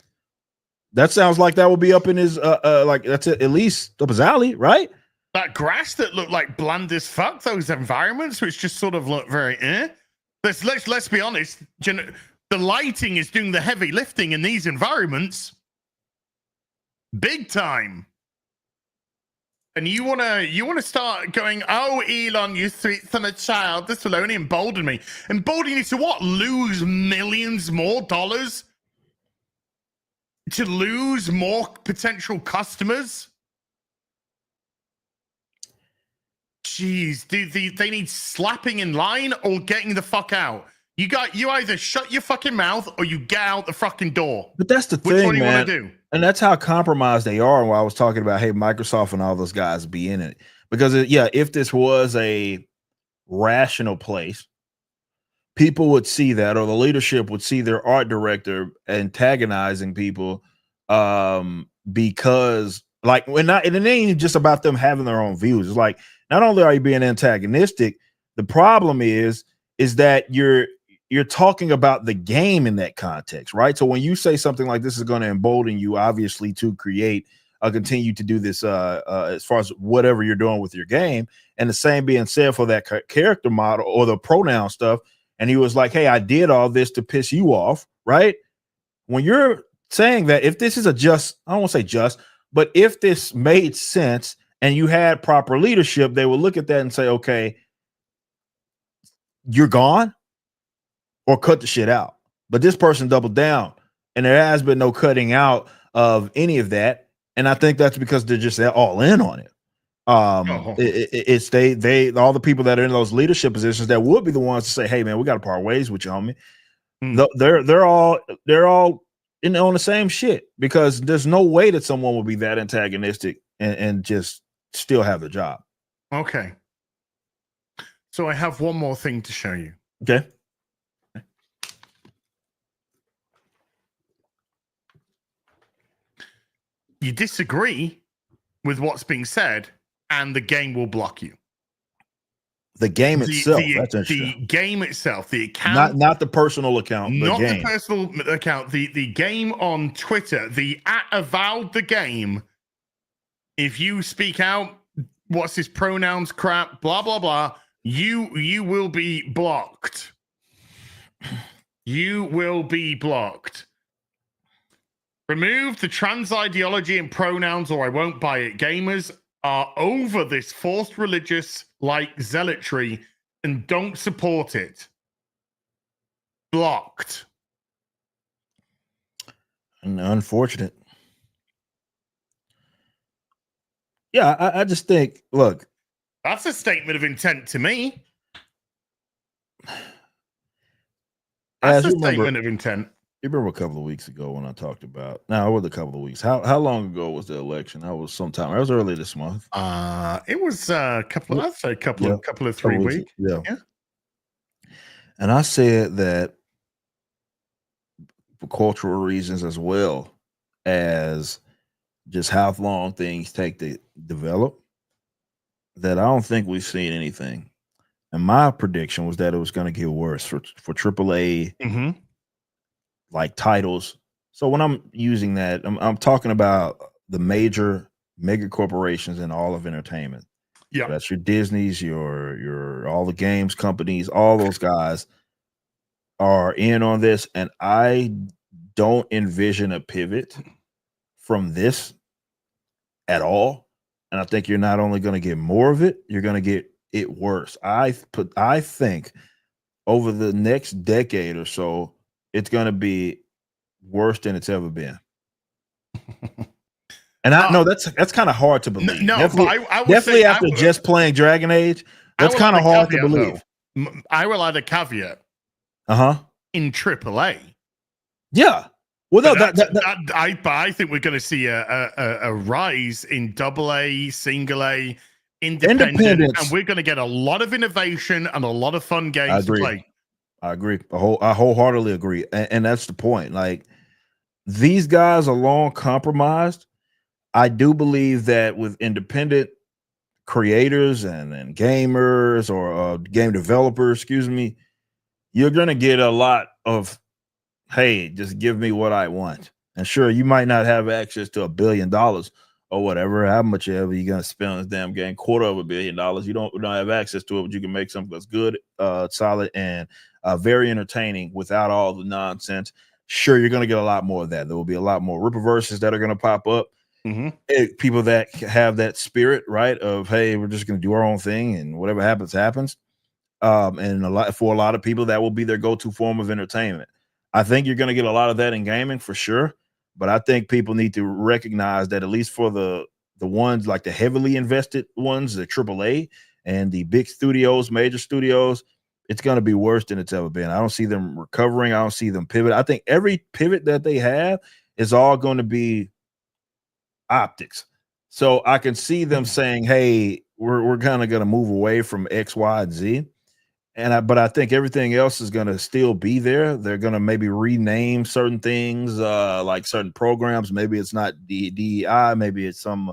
Speaker 2: That sounds like that will be up in his like that's at least up his alley, right?
Speaker 1: That grass that looked like bland as fuck, those environments which just sort of look very Let's be honest, the lighting is doing the heavy lifting in these environments. Big time. And you wanna start going, oh Elon, you threaten a child, this will only embolden me. Embolden you to what? Lose millions more dollars? To lose more potential customers? Jeez, dude, they need slapping in line or getting the fuck out. You either shut your fucking mouth or you get out the fucking door.
Speaker 2: But that's the thing,
Speaker 1: Which one do you
Speaker 2: man.
Speaker 1: want to do?
Speaker 2: And that's how compromised they are. While I was talking about, hey, Microsoft and all those guys be in it. Because if this was a rational place, people would see that, or the leadership would see their art director antagonizing people because and it ain't just about them having their own views. It's like, not only are you being antagonistic, the problem is that you're talking about the game in that context, right? So when you say something like this is going to embolden you, obviously, to continue to do this as far as whatever you're doing with your game, and the same being said for that character model or the pronoun stuff. And he was like, hey, I did all this to piss you off, right? When you're saying that, if this is I don't want to say just, but if this made sense and you had proper leadership, they would look at that and say, okay, you're gone, or cut the shit out. But this person doubled down, and there has been no cutting out of any of that. And I think that's because they're just all in on it. It's they all the people that are in those leadership positions that would be the ones to say, hey man, we got to part ways with you, homie. They're all on the same shit, because there's no way that someone would be that antagonistic and just still have the job.
Speaker 1: Okay. So I have one more thing to show you.
Speaker 2: Okay.
Speaker 1: You disagree with what's being said, and the game will block you.
Speaker 2: The game itself. That's
Speaker 1: the
Speaker 2: interesting.
Speaker 1: game itself, the account,
Speaker 2: Not the personal account.
Speaker 1: not
Speaker 2: game.
Speaker 1: the personal account. The game on Twitter, the @Avowed the game. If you speak out, what's this pronouns crap, blah blah blah, you will be blocked. You will be blocked. Remove the trans ideology and pronouns, or I won't buy it. Gamers are over this forced religious like zealotry and don't support it. Blocked.
Speaker 2: Unfortunate. Yeah, I just think, look,
Speaker 1: That's a statement of intent to me. That's a statement of intent.
Speaker 2: You remember a couple of weeks ago when I talked about, now it was a couple of weeks. How long ago was the election? That was sometime. It was early this month.
Speaker 1: It was a couple of, I'd say a couple of 3 weeks.
Speaker 2: Yeah. And I said that for cultural reasons as well as just how long things take to develop, that I don't think we've seen anything. And my prediction was that it was going to get worse for AAA like titles. So when I'm using that, I'm talking about the major mega corporations in all of entertainment.
Speaker 1: Yeah,
Speaker 2: so that's your Disney's, your all the games companies, all those guys are in on this, and I don't envision a pivot from this at all. And I think you're not only going to get more of it, you're going to get it worse. I think over the next decade or so, it's going to be worse than it's ever been. And I know that's kind of hard to believe.
Speaker 1: No,
Speaker 2: definitely,
Speaker 1: but I would
Speaker 2: definitely
Speaker 1: say,
Speaker 2: after just playing Dragon Age, that's kind of hard to believe.
Speaker 1: Though. I will add a caveat. In AAA.
Speaker 2: Yeah. Well, no,
Speaker 1: I think we're going to see a rise in AA, single A, independent, and we're going to get a lot of innovation and a lot of fun games to play.
Speaker 2: I agree. I wholeheartedly agree, and that's the point. Like, these guys are long compromised. I do believe that with independent creators and gamers or game developers, you're going to get a lot of, hey, just give me what I want. And sure, you might not have access to $1 billion or whatever, how much ever you're going to spend on this damn game, $250 million. You don't have access to it, but you can make something that's good, solid, and very entertaining without all the nonsense. Sure, you're going to get a lot more of that. There will be a lot more Rippaverses that are going to pop up. People that have that spirit, right, of, hey, we're just going to do our own thing and whatever happens, happens. And for a lot of people, that will be their go-to form of entertainment. I think you're going to get a lot of that in gaming for sure. But I think people need to recognize that, at least for the ones like the heavily invested ones, the AAA and the big studios, major studios, it's going to be worse than it's ever been. I don't see them recovering. I don't see them pivot. I think every pivot that they have is all going to be optics. So I can see them saying, hey, we're kind of going to move away from X, Y, and Z. But I think everything else is going to still be there. They're going to maybe rename certain things, like certain programs. Maybe it's not DEI, maybe it's some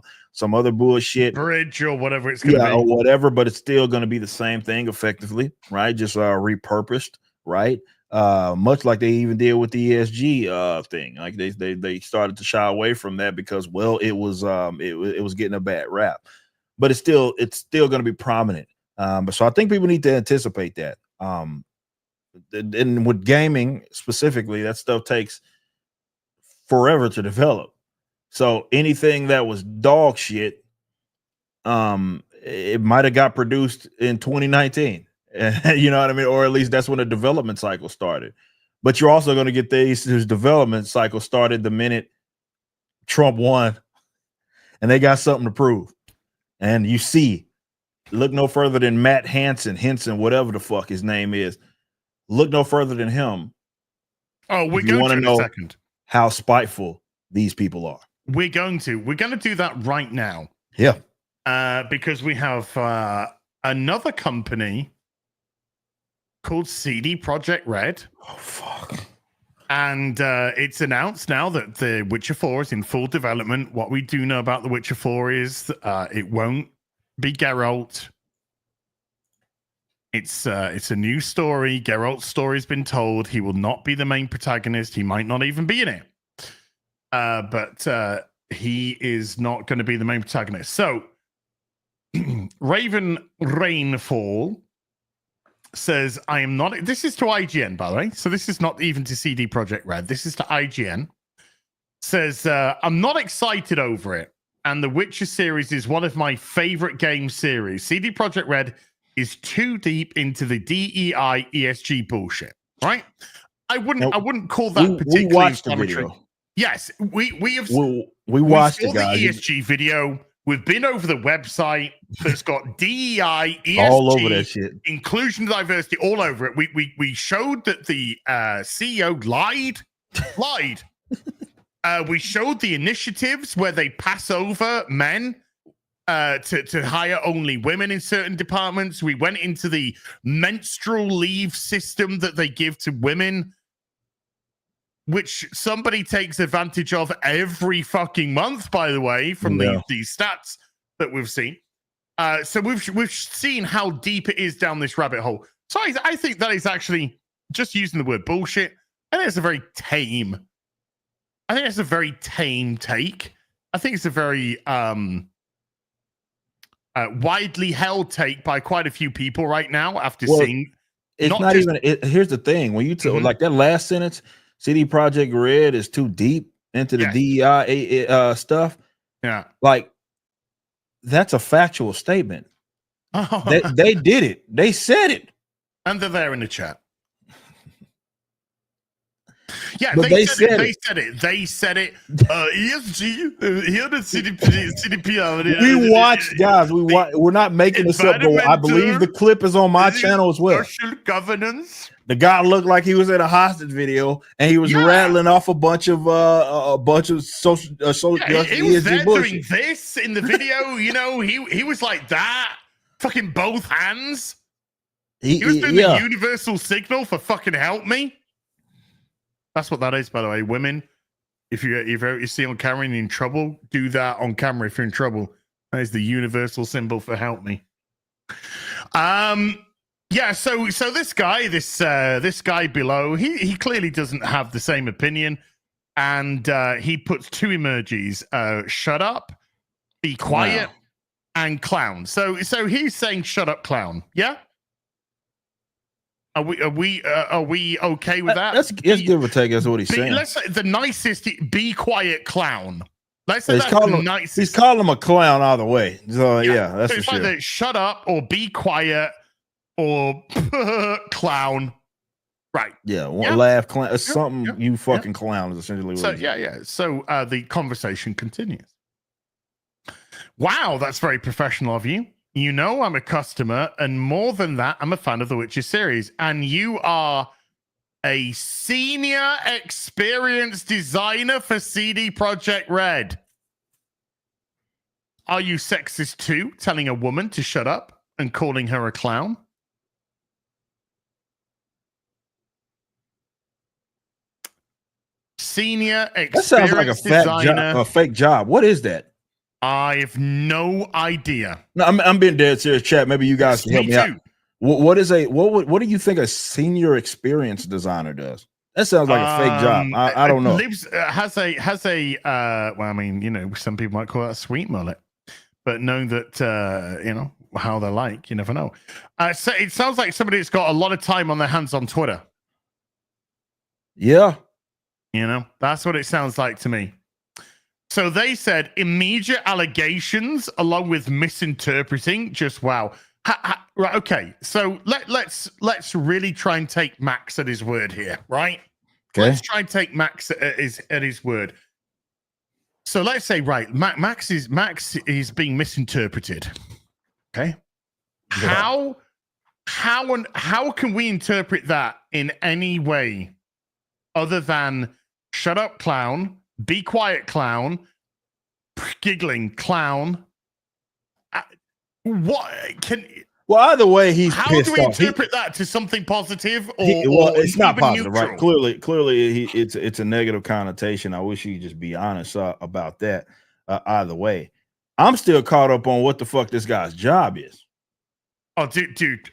Speaker 2: other bullshit,
Speaker 1: bridge or whatever it's going to be,
Speaker 2: or whatever. But it's still going to be the same thing, effectively, right? Just repurposed, right? Much like they even did with the ESG thing. Like they started to shy away from that because, well, it was getting a bad rap, but it's still going to be prominent. So I think people need to anticipate that. And with gaming specifically, that stuff takes forever to develop. So anything that was dog shit, it might have got produced in 2019. You know what I mean? Or at least that's when the development cycle started. But you're also going to get this development cycle started the minute Trump won and they got something to prove. And you see, look no further than Matt Henson, whatever the fuck his name is. Look no further than him.
Speaker 1: Oh, we're going to in a second.
Speaker 2: How spiteful these people are.
Speaker 1: We're going to do that right now.
Speaker 2: Yeah.
Speaker 1: Because we have another company called CD Projekt Red.
Speaker 2: Oh, fuck.
Speaker 1: And it's announced now that The Witcher 4 is in full development. What we do know about The Witcher 4 is it won't be Geralt. It's a new story. Geralt's story's been told. He will not be the main protagonist. He might not even be in it. But he is not going to be the main protagonist. So Raven Rainfall says, I am not. This is to IGN, by the way. So this is not even to CD Projekt Red. This is to IGN. Says, I'm not excited over it. And the Witcher series is one of my favorite game series. CD Projekt Red is too deep into the DEI ESG bullshit, right? I wouldn't call that particularly.
Speaker 2: We watched the video.
Speaker 1: Yes, we
Speaker 2: watched
Speaker 1: the ESG video. We've been over the website that's got DEI, ESG,
Speaker 2: all over that shit,
Speaker 1: inclusion, diversity, all over it. We showed that the CEO lied. We showed the initiatives where they pass over men to hire only women in certain departments. We went into the menstrual leave system that they give to women, which somebody takes advantage of every fucking month, by the way, from these stats that we've seen. So we've seen how deep it is down this rabbit hole. So I think that is actually, just using the word bullshit, I think it's a very tame. I think it's a very tame take. I think it's a very widely held take by quite a few people right now after seeing.
Speaker 2: It's not even. Here's the thing: when you like that last sentence, CD Projekt Red is too deep into the DEI stuff.
Speaker 1: Yeah,
Speaker 2: like that's a factual statement. They did it. They said it,
Speaker 1: and they're there in the chat. Yeah,
Speaker 2: but
Speaker 1: they said it. They said it. ESG here the CDP.
Speaker 2: We watched, guys. We're not making this up. Though. I believe the clip is on my channel as well.
Speaker 1: Social governance.
Speaker 2: The guy looked like he was in a hostage video, and he was rattling off a bunch of social
Speaker 1: he was there doing this in the video. You know, he was like that, fucking both hands. He was doing the universal signal for fucking help me. That's what that is, by the way. Women, if you see on camera and you're in trouble, do that on camera if you're in trouble. That is the universal symbol for help me. Yeah, so this guy below, he clearly doesn't have the same opinion, and he puts two emojis: shut up, be quiet, and clown. So he's saying shut up, clown. Yeah. Are we okay with that?
Speaker 2: Let's give or take. That's what he's saying.
Speaker 1: Let's say the nicest. Be quiet, clown. Let's say
Speaker 2: he's calling him a clown either way. So that's
Speaker 1: so it's
Speaker 2: for sure.
Speaker 1: Either shut up or be quiet or clown. Right.
Speaker 2: Yeah. Laugh, clown. Something you fucking clown is essentially what.
Speaker 1: So So the conversation continues. Wow, that's very professional of you. You know I'm a customer, and more than that, I'm a fan of the Witcher series. And you are a senior experience designer for CD Projekt Red. Are you sexist too, telling a woman to shut up and calling her a clown? Senior experience
Speaker 2: that sounds like a fake job. What is that?
Speaker 1: I have no idea.
Speaker 2: No, I'm being dead serious, chat. Maybe you guys can help me out. What do you think a senior experience designer does? That sounds like a fake job. I don't know.
Speaker 1: Has a well, I mean, you know, some people might call that a sweet mullet, but knowing that you know how they're like, you never know. So it sounds like somebody that's got a lot of time on their hands on Twitter.
Speaker 2: Yeah,
Speaker 1: you know, that's what it sounds like to me. So they said immediate allegations along with misinterpreting. Just wow. Right. Okay. So let's really try and take Max at his word here. Right. Okay. Let's try and take Max at his word. So let's say Max is being misinterpreted. Okay. Yeah. How can we interpret that in any way other than shut up, clown? Be quiet, clown. Giggling, clown. What can?
Speaker 2: Well, either way, he's
Speaker 1: how
Speaker 2: pissed
Speaker 1: do we
Speaker 2: off.
Speaker 1: interpret that to something positive or
Speaker 2: it's not positive,
Speaker 1: neutral?
Speaker 2: right? Clearly, it's a negative connotation. I wish he'd just be honest about that. Either way, I'm still caught up on what the fuck this guy's job is.
Speaker 1: Oh, dude,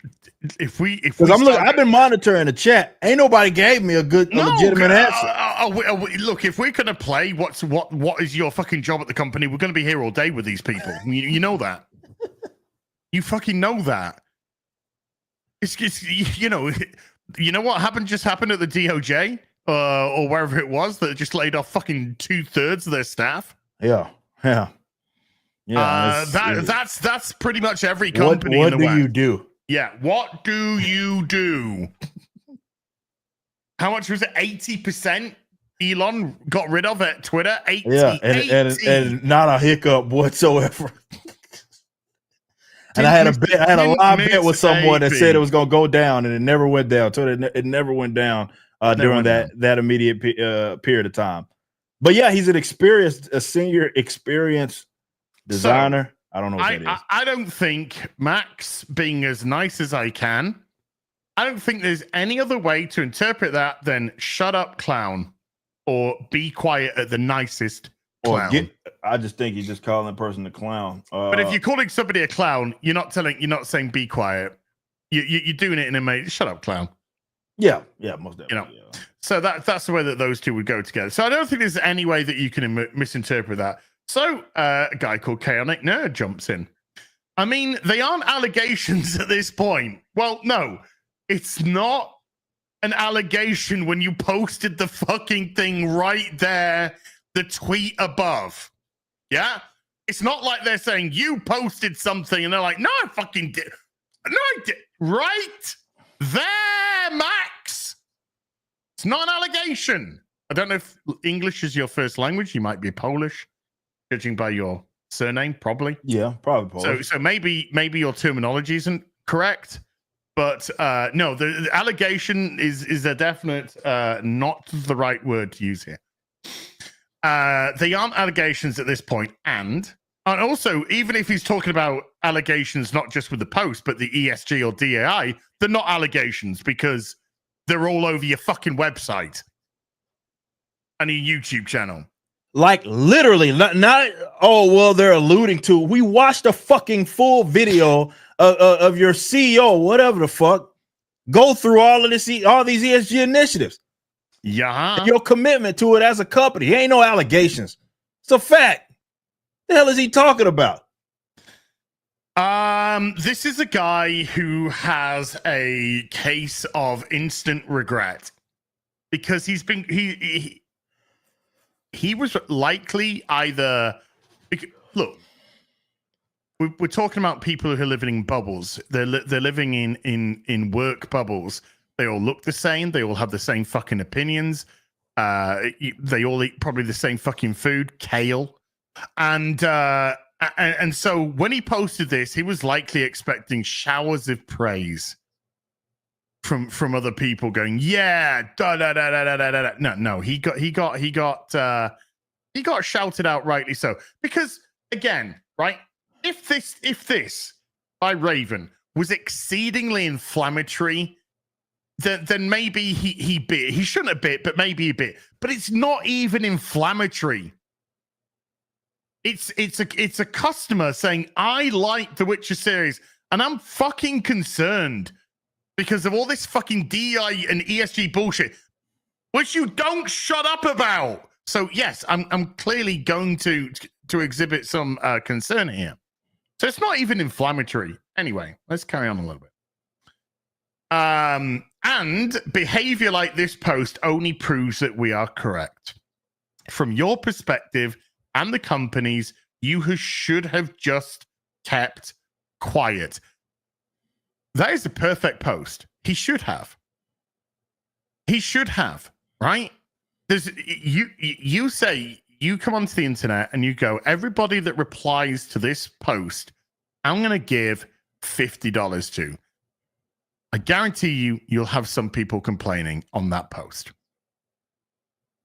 Speaker 1: if we
Speaker 2: Because I've been monitoring the chat. Ain't nobody gave me a legitimate answer.
Speaker 1: Look, if we're gonna play, what is your fucking job at the company? We're gonna be here all day with these people. You know that. You fucking know that. It's you know what just happened at the DOJ or wherever it was that just laid off fucking 2/3 of their staff.
Speaker 2: Yeah.
Speaker 1: That's pretty much every company.
Speaker 2: What
Speaker 1: in the
Speaker 2: do you do?
Speaker 1: Yeah, what do you do? How much was it? 80% Elon got rid of at Twitter. 80,
Speaker 2: yeah, and not a hiccup whatsoever. And I had a live bet with someone that said it was gonna go down, and it never went down. So it never went down during that immediate period of time. But yeah, he's a senior experienced designer. So, I don't know what that is.
Speaker 1: I don't think, Max, being as nice as I can, I don't think there's any other way to interpret that than shut up, clown, or be quiet at the nicest clown.
Speaker 2: I just think he's just calling the person a clown.
Speaker 1: But if you're calling somebody a clown, you're not saying be quiet. You're doing it in a mate. Shut up, clown.
Speaker 2: Yeah, most definitely. Yeah.
Speaker 1: So that's the way that those two would go together. So I don't think there's any way that you can misinterpret that. So a guy called Chaotic Nerd jumps in. I mean, they aren't allegations at this point. Well, no, it's not an allegation when you posted the fucking thing right there, the tweet above. Yeah? It's not like they're saying you posted something and they're like, no, I fucking did. No, I did. Right there, Max. It's not an allegation. I don't know if English is your first language. You might be Polish. Judging by your surname, probably.
Speaker 2: Yeah, probably.
Speaker 1: So maybe your terminology isn't correct, but no, the allegation is a definite not the right word to use here. They aren't allegations at this point, and also even if he's talking about allegations, not just with the post, but the ESG or DAI, they're not allegations because they're all over your fucking website and your YouTube channel.
Speaker 2: Like literally, not they're alluding to. We watched a fucking full video of your CEO, whatever the fuck, go through all these ESG initiatives.
Speaker 1: Yeah,
Speaker 2: your commitment to it as a company. Ain't no allegations. It's a fact. The hell is he talking about?
Speaker 1: This is a guy who has a case of instant regret because he was likely either look. We're talking about people who are living in bubbles. They're living in work bubbles. They all look the same. They all have the same fucking opinions. They all eat probably the same fucking food, kale, and so when he posted this, he was likely expecting showers of praise from other people going, yeah, da da da da da da da. No, he got shouted out, rightly so. Because again, right, if this by Raven was exceedingly inflammatory, then maybe he bit. He shouldn't have bit, but maybe he bit. But it's not even inflammatory. It's a customer saying, I like the Witcher series, and I'm fucking concerned because of all this fucking DI and ESG bullshit, which you don't shut up about. So yes, I'm clearly going to exhibit some concern here. So it's not even inflammatory. Anyway, let's carry on a little bit. And behavior like this post only proves that we are correct. From your perspective and the company's, you should have just kept quiet. That is the perfect post. He should have. Right? You say, you come onto the internet and you go, everybody that replies to this post, I'm going to give $50 to. I guarantee you'll have some people complaining on that post.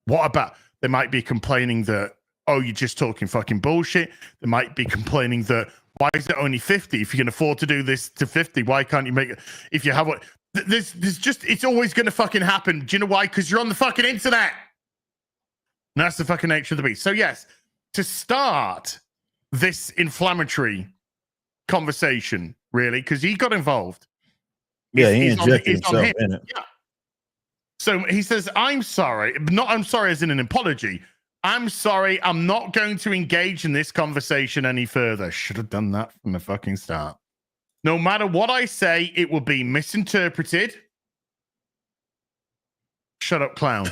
Speaker 1: What about, they might be complaining that, oh, you're just talking fucking bullshit. They might be complaining that, why is it only 50? If you can afford to do this to 50, why can't you make it? If you have what, there's just, it's always going to fucking happen. Do you know why? Because you're on the fucking internet. And that's the fucking nature of the beast. So yes, to start this inflammatory conversation, really, because he got involved.
Speaker 2: Yeah, he
Speaker 1: It's
Speaker 2: injected
Speaker 1: it's on
Speaker 2: himself
Speaker 1: him.
Speaker 2: in it.
Speaker 1: Yeah. So he says, I'm sorry. Not I'm sorry as in an apology. I'm sorry. I'm not going to engage in this conversation any further. Should have done that from the fucking start. No matter what I say, it will be misinterpreted. Shut up, clown.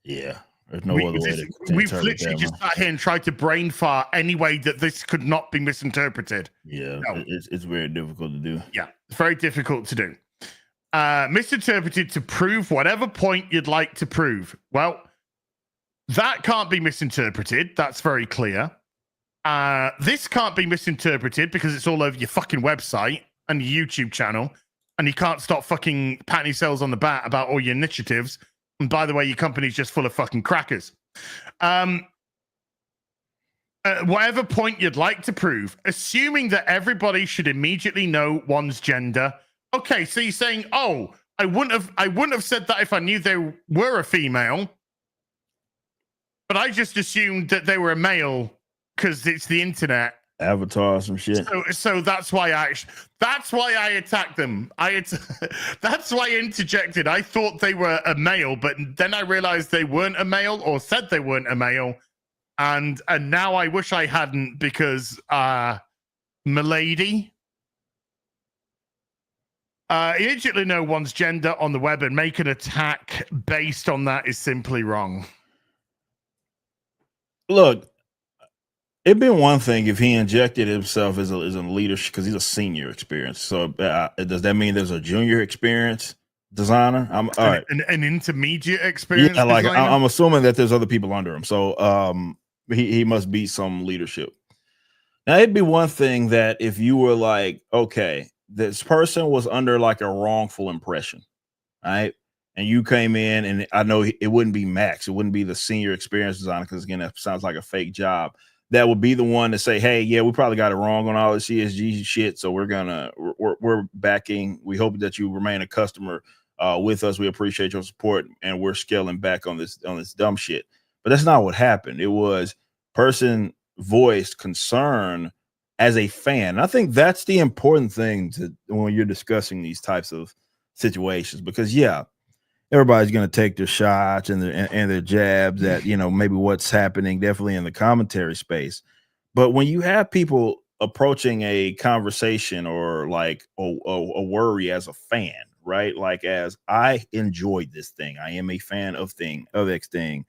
Speaker 2: Yeah, there's no other way to
Speaker 1: We've
Speaker 2: interpret
Speaker 1: literally
Speaker 2: that
Speaker 1: just
Speaker 2: one.
Speaker 1: sat here and tried to brain fart any way that this could not be misinterpreted.
Speaker 2: Yeah,
Speaker 1: No.
Speaker 2: it's very difficult to do.
Speaker 1: Yeah, it's very difficult to do. Misinterpreted to prove whatever point you'd like to prove. Well, that can't be misinterpreted. That's very clear. This can't be misinterpreted because it's all over your fucking website and your YouTube channel, and you can't stop fucking patting yourselves on the back about all your initiatives. And by the way, your company's just full of fucking crackers. Whatever point you'd like to prove, assuming that everybody should immediately know one's gender. Okay, so you're saying, oh, I wouldn't have said that if I knew they were a female, but I just assumed that they were a male because it's the internet.
Speaker 2: Avatar, some shit.
Speaker 1: So that's why I attacked them. That's why I interjected. I thought they were a male, but then I realized they weren't a male, or said they weren't a male, and now I wish I hadn't, because milady. Immediately know one's gender on the web and make an attack based on that is simply wrong.
Speaker 2: Look, it'd been one thing if he injected himself as a leadership, because he's a senior experience. So does that mean there's a junior experience designer? All right,
Speaker 1: an intermediate experience.
Speaker 2: Yeah, like
Speaker 1: designer?
Speaker 2: I'm assuming that there's other people under him. So he must be some leadership. Now it'd be one thing that if you were like, okay, this person was under like a wrongful impression, right? And you came in, and I know it wouldn't be Max. It wouldn't be the senior experience designer, because again, that sounds like a fake job. That would be the one to say, hey, yeah, we probably got it wrong on all the CSG shit. So we're backing. We hope that you remain a customer with us. We appreciate your support, and we're scaling back on this dumb shit. But that's not what happened. It was person voiced concern as a fan. And I think that's the important thing when you're discussing these types of situations, because yeah, everybody's going to take their shots and their jabs at, maybe what's happening, definitely in the commentary space. But when you have people approaching a conversation or like a worry as a fan, right? Like, as I enjoyed this thing, I am a fan of X thing.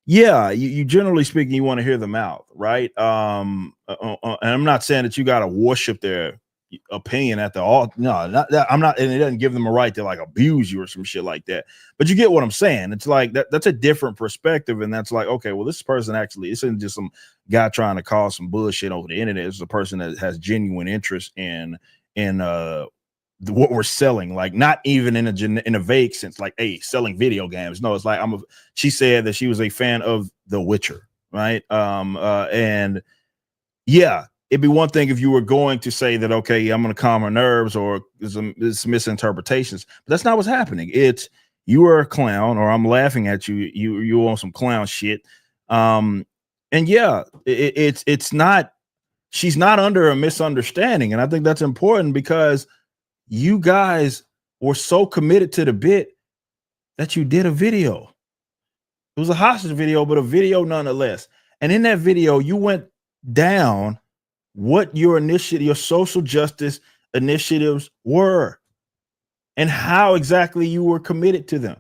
Speaker 2: Yeah, you generally speaking, you want to hear them out, right? And I'm not saying that you got to worship their opinion at the all. No, not that. I'm not, and it doesn't give them a right to like abuse you or some shit like that. But you get what I'm saying. It's like that's a different perspective, and that's like, okay, well, this person actually isn't just some guy trying to cause some bullshit over the internet. It's a person that has genuine interest in what we're selling, like not even in a vague sense, like, hey, selling video games. No, it's like she said that she was a fan of The Witcher, right? And yeah, it'd be one thing if you were going to say that, okay, I'm going to calm her nerves, or there's misinterpretations, but that's not what's happening. It's you are a clown, or I'm laughing at you. You on some clown shit. And yeah, it's not. She's not under a misunderstanding, and I think that's important, because you guys were so committed to the bit that you did a video. It was a hostage video, but a video nonetheless. And in that video, you went down what your social justice initiatives were and how exactly you were committed to them.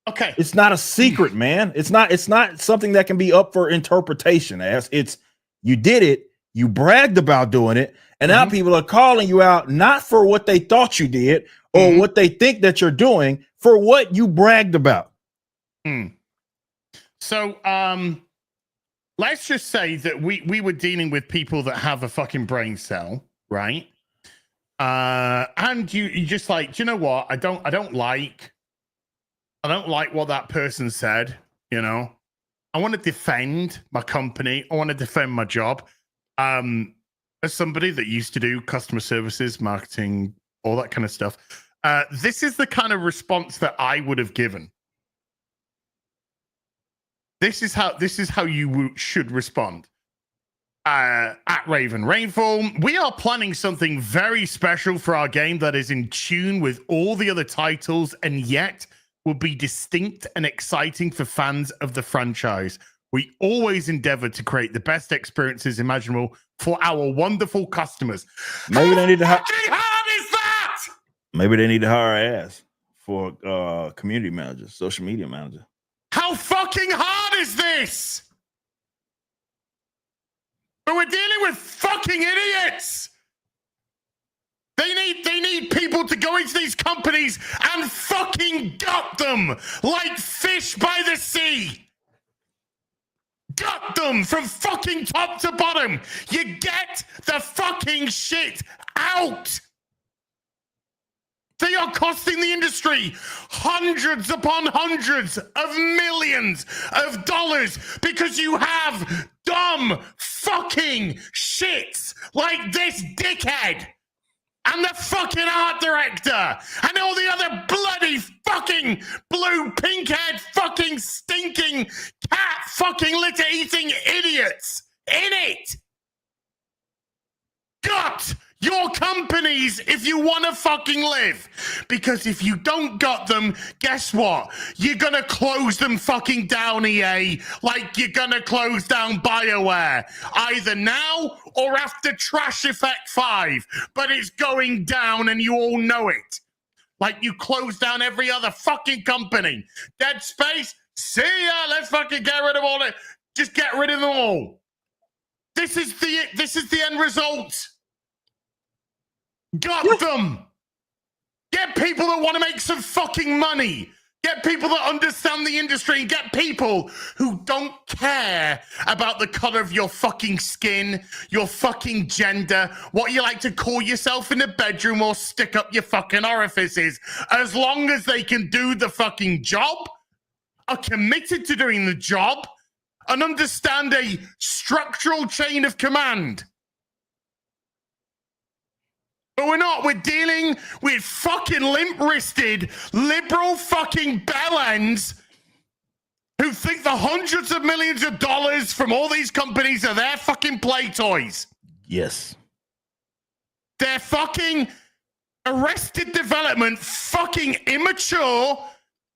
Speaker 1: Okay.
Speaker 2: It's not a secret, man. It's not something that can be up for interpretation. It's you did it, you bragged about doing it, and now people are calling you out, not for what they thought you did or what they think that you're doing, for what you bragged about.
Speaker 1: So let's just say that we were dealing with people that have a fucking brain cell, right? And you just like, do you know what? I don't like what that person said, I want to defend my company. I want to defend my job. As somebody that used to do customer services, marketing, all that kind of stuff, this is the kind of response that I would have given. This is how you should respond. at Raven Rainfall. We are planning something very special for our game that is in tune with all the other titles and yet will be distinct and exciting for fans of the franchise. We always endeavor to create the best experiences imaginable for our wonderful customers.
Speaker 2: Maybe they need to
Speaker 1: How fucking hard is that?
Speaker 2: Maybe they need to hire ass for community manager, social media manager.
Speaker 1: How fucking hard is this? But we're dealing with fucking idiots. They need people to go into these companies and fucking gut them like fish by the sea. Gut them from fucking top to bottom. You get the fucking shit out. They are costing the industry hundreds upon hundreds of millions of dollars because you have dumb fucking shits like this dickhead and the fucking art director and all the other bloody fucking blue pink-haired fucking stinking cat fucking litter-eating idiots in it. Gut your companies if you want to fucking live. Because if you don't got them, guess what? You're going to close them fucking down, EA, like you're going to close down BioWare. Either now or after Trash Effect 5. But it's going down and you all know it. Like you close down every other fucking company. Dead Space, see ya, let's fucking get rid of all it. Just get rid of them all. This is the end result. Gut them. Get people that want to make some fucking money. Get people that understand the industry and get people who don't care about the color of your fucking skin, your fucking gender, what you like to call yourself in the bedroom or stick up your fucking orifices. As long as they can do the fucking job, are committed to doing the job, and understand a structural chain of command. But we're not. We're dealing with fucking limp-wristed, liberal fucking bellends who think the hundreds of millions of dollars from all these companies are their fucking play toys.
Speaker 2: Yes.
Speaker 1: They're fucking Arrested Development, fucking immature,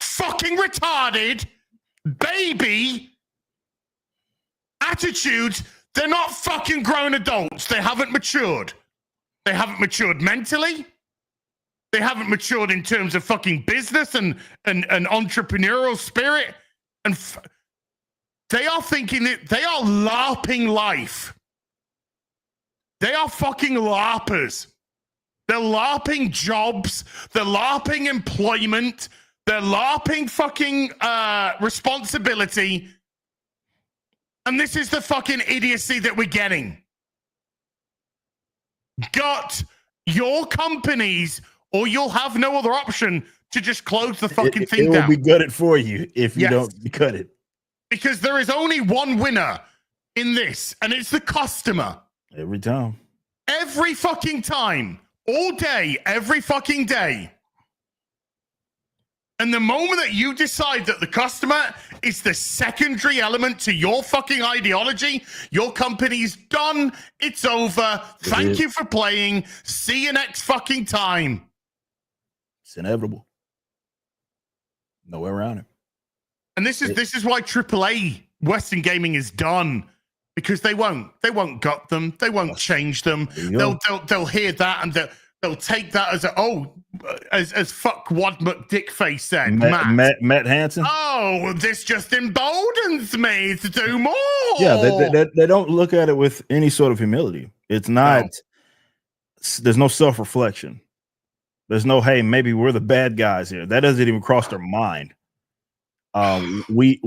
Speaker 1: fucking retarded, baby attitudes. They're not fucking grown adults. They haven't matured. They haven't matured mentally. They haven't matured in terms of fucking business and entrepreneurial spirit. And they are thinking that they are LARPing life. They are fucking LARPers. They're LARPing jobs. They're LARPing employment. They're LARPing fucking responsibility. And this is the fucking idiocy that we're getting. Gut your companies, or you'll have no other option to just close the fucking thing down.
Speaker 2: It will be gutted for you if you don't cut it.
Speaker 1: Because there is only one winner in this, and it's the customer.
Speaker 2: Every time.
Speaker 1: Every fucking time. All day, every fucking day. And the moment that you decide that the customer is the secondary element to your fucking ideology, your company's done. It's over. Thank you for playing. See you next fucking time.
Speaker 2: It's inevitable. No way around it.
Speaker 1: And this is why AAA Western gaming is done. Because they won't gut them. They won't change them. They'll hear that and they'll take that as as fuck Wad McDickface said.
Speaker 2: Matt Hansen.
Speaker 1: Oh, this just emboldens me to do more.
Speaker 2: Yeah, they don't look at it with any sort of humility. It's not. No. There's no self-reflection. There's no, hey, maybe we're the bad guys here. That doesn't even cross their mind. We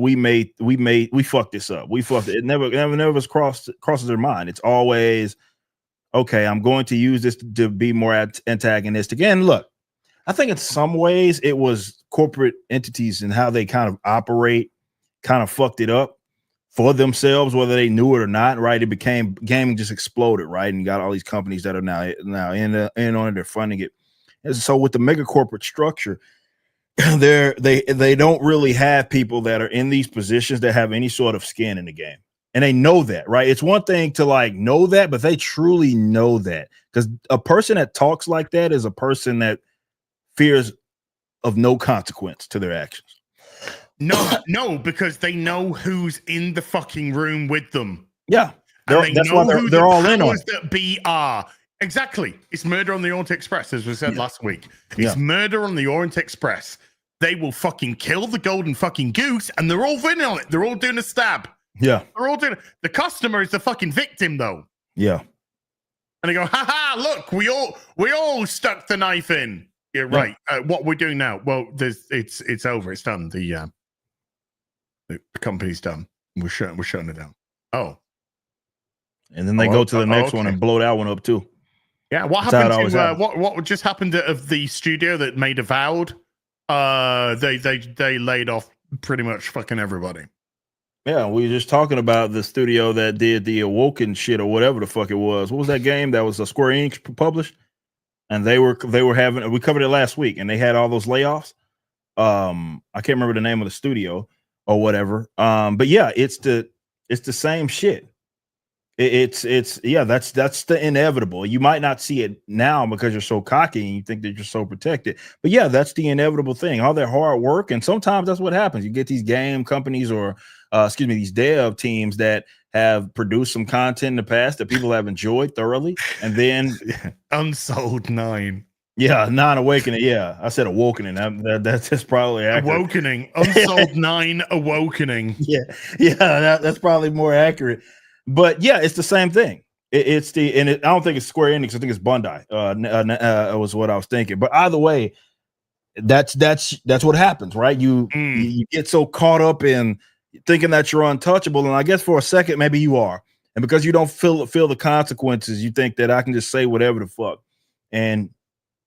Speaker 2: fucked this up. We fucked it. It never crosses their mind. It's always, okay, I'm going to use this to be more antagonistic. And look, I think in some ways it was corporate entities and how they kind of operate kind of fucked it up for themselves, whether they knew it or not, right? It became, gaming just exploded, right? And you got all these companies that are now in on it, they're funding it. And so with the mega corporate structure, they don't really have people that are in these positions that have any sort of skin in the game. And they know that, right? It's one thing to like know that, but they truly know that, because a person that talks like that is a person that fears of no consequence to their actions.
Speaker 1: No, because they know who's in the fucking room with them.
Speaker 2: Yeah,
Speaker 1: That's why
Speaker 2: they're all in on it.
Speaker 1: That be are. Exactly. It's murder on the Orient Express, as we said last week. It's murder on the Orient Express. They will fucking kill the golden fucking goose, and they're all in on it. They're all doing a stab.
Speaker 2: Yeah.
Speaker 1: They're all doing it. The customer is the fucking victim, though.
Speaker 2: Yeah.
Speaker 1: And they go, ha, look, we all stuck the knife in. Yeah, right. What we're doing now? Well, it's over. It's done. The company's done. We're shutting it down. Oh.
Speaker 2: And then they go to the next one and blow that one up too.
Speaker 1: Yeah. What happened to what just happened of the studio that made Avowed? They laid off pretty much fucking everybody.
Speaker 2: Yeah, we were just talking about the studio that did the Awoken shit or whatever the fuck it was. What was that game that was a Square Enix published? And they were having, we covered it last week, and they had all those layoffs. I can't remember the name of the studio or whatever. But yeah, it's the same shit. It's that's the inevitable. You might not see it now because you're so cocky and you think that you're so protected. But yeah, that's the inevitable thing. All their hard work, and sometimes that's what happens. You get these game companies or these dev teams that have produced some content in the past that people have enjoyed thoroughly, and then
Speaker 1: Unsold 9.
Speaker 2: Yeah, non-awakening. Yeah, I said awakening. That's probably accurate.
Speaker 1: Awakening. Unsold 9 awakening.
Speaker 2: Yeah, that's probably more accurate. But yeah, it's the same thing. I don't think it's Square Enix. I think it's Bandai. Was what I was thinking. But either way, that's what happens, right? You get so caught up in thinking that you're untouchable, and I guess for a second maybe you are, and because you don't feel the consequences, you think that I can just say whatever the fuck, and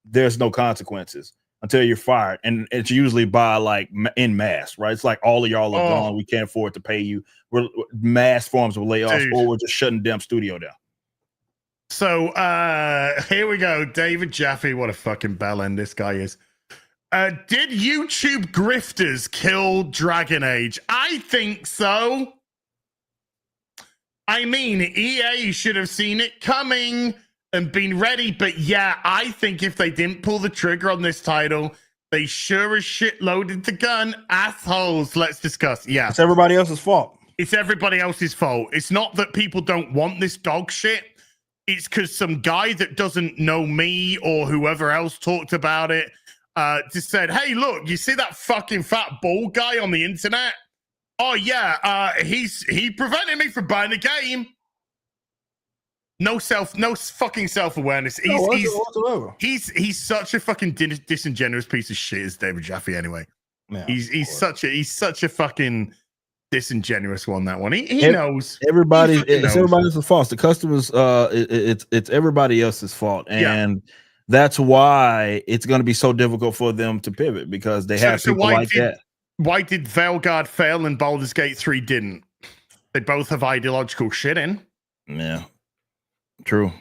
Speaker 2: there's no consequences until you're fired, and it's usually by like in mass, right? It's like all of y'all are gone. We can't afford to pay you. We're mass forms of layoffs, or we're just shutting damn studio down.
Speaker 1: So here we go. David Jaffe, what a fucking bellend this guy is. Did YouTube grifters kill Dragon Age? I think so. I mean, EA should have seen it coming and been ready, but yeah, I think if they didn't pull the trigger on this title, they sure as shit loaded the gun. Assholes. Let's discuss. Yeah.
Speaker 2: It's everybody else's fault.
Speaker 1: It's everybody else's fault. It's not that people don't want this dog shit. It's because some guy that doesn't know me or whoever else talked about it just said, hey, look, you see that fucking fat bald guy on the internet? Oh, yeah, he prevented me from buying the game. No fucking self-awareness. He's such a fucking disingenuous piece of shit, as David Jaffe anyway. Yeah, he's such a fucking disingenuous one. That one. He knows.
Speaker 2: It's everybody else's fault. The customers, it's everybody else's fault. And that's why it's going to be so difficult for them to pivot, because they have people like that.
Speaker 1: Why did Veilguard fail and Baldur's Gate 3 didn't? They both have ideological shit in.
Speaker 2: Yeah. True.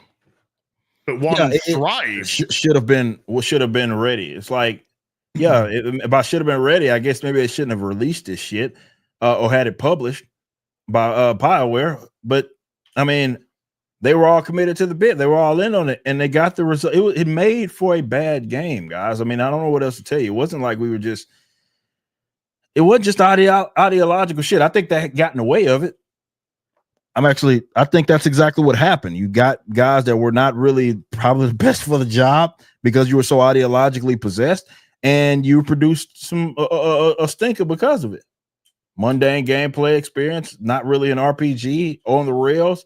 Speaker 1: But one thrived.
Speaker 2: Should have been ready. It's like, if I should have been ready, I guess maybe they shouldn't have released this shit or had it published by BioWare. But I mean, they were all committed to the bit. They were all in on it, and they got the result. It made for a bad game, guys. I mean, I don't know what else to tell you. It wasn't like we were just. It wasn't just ideological shit. I think that got in the way of it. I think that's exactly what happened. You got guys that were not really probably the best for the job because you were so ideologically possessed, and you produced a stinker because of it. Mundane gameplay experience, not really an RPG on the rails.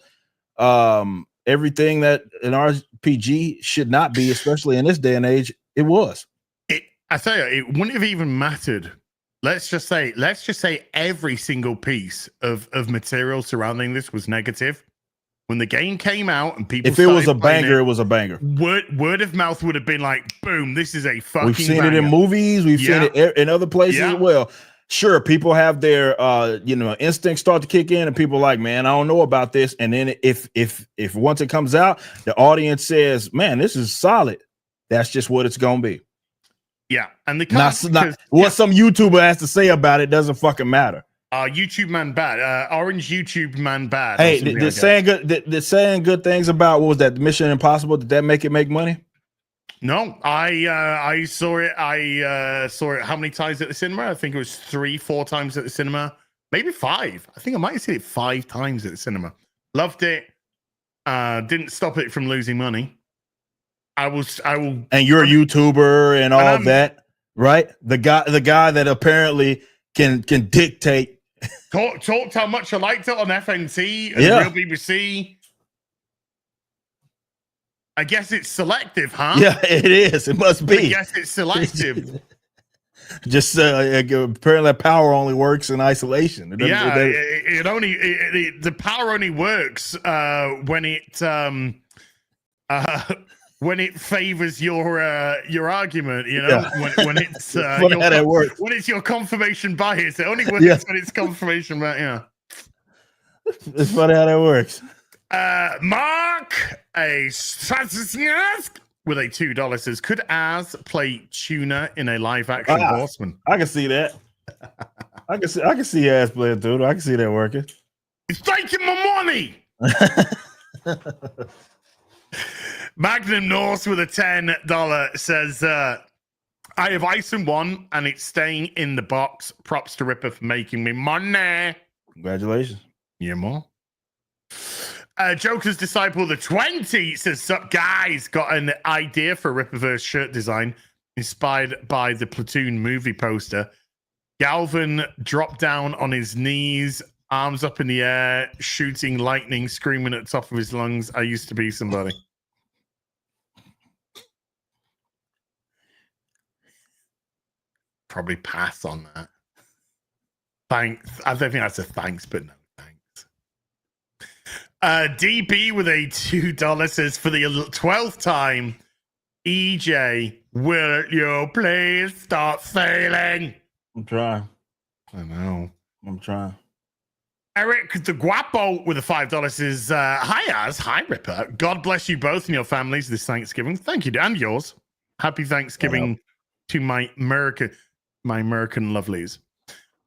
Speaker 2: Everything that an RPG should not be, especially in this day and age, it was.
Speaker 1: I tell you, it wouldn't have even mattered. Let's just say every single piece of material surrounding this was negative. When the game came out and people,
Speaker 2: if it was a banger, it was a banger.
Speaker 1: Word of mouth would have been like, boom, this is a fucking.
Speaker 2: We've seen
Speaker 1: banger.
Speaker 2: it in movies. We've seen it in other places as well. Sure, people have their instincts start to kick in, and people are like, man, I don't know about this. And then if once it comes out, the audience says, man, this is solid. That's just what it's gonna be.
Speaker 1: Yeah, and
Speaker 2: what some YouTuber has to say about it doesn't fucking matter.
Speaker 1: YouTube man bad. Orange YouTube man bad.
Speaker 2: Hey, did saying good things about what was that Mission Impossible? Did that make it make money?
Speaker 1: No, I saw it. I saw it how many times at the cinema? I think it was 3-4 times at the cinema, maybe 5. I think I might have seen it 5 times at the cinema. Loved it. Didn't stop it from losing money. I will.
Speaker 2: And you're a YouTuber and all that, right? The guy that apparently can dictate.
Speaker 1: Talked how much I liked it on FNT and Real BBC. I guess it's selective, huh?
Speaker 2: Yeah, it is. It must be.
Speaker 1: I guess it's selective.
Speaker 2: Just apparently power only works in isolation.
Speaker 1: The power only works when it favors your argument. You know, when it's when it's your confirmation bias. It only works when it's confirmation bias. Yeah,
Speaker 2: it's funny how that works.
Speaker 1: Mark a strategist with a $2 says, could Az play Tuna in a live action Horseman?
Speaker 2: I can see that. I can see Az playing Tuna. I can see that working.
Speaker 1: He's taking my money. Magnum Norse with a $10 says, I have Ison 1 and it's staying in the box. Props to Ripper for making me money.
Speaker 2: Congratulations.
Speaker 1: Yeah, more. Joker's Disciple the 20 says, sup guys, got an idea for a Rippaverse shirt design inspired by the Platoon movie poster. Galvin dropped down on his knees, arms up in the air, shooting lightning, screaming at the top of his lungs, I used to be somebody. Probably pass on that. Thanks. I don't think that's a thanks, but no. DB with a $2 says, for the 12th time, EJ, will you please start sailing?
Speaker 2: I'm trying.
Speaker 1: I know.
Speaker 2: I'm trying.
Speaker 1: Eric the Guapo with a $5 says, hi Az, hi Ripper. God bless you both and your families this Thanksgiving. Thank you, and yours. Happy Thanksgiving to my American lovelies.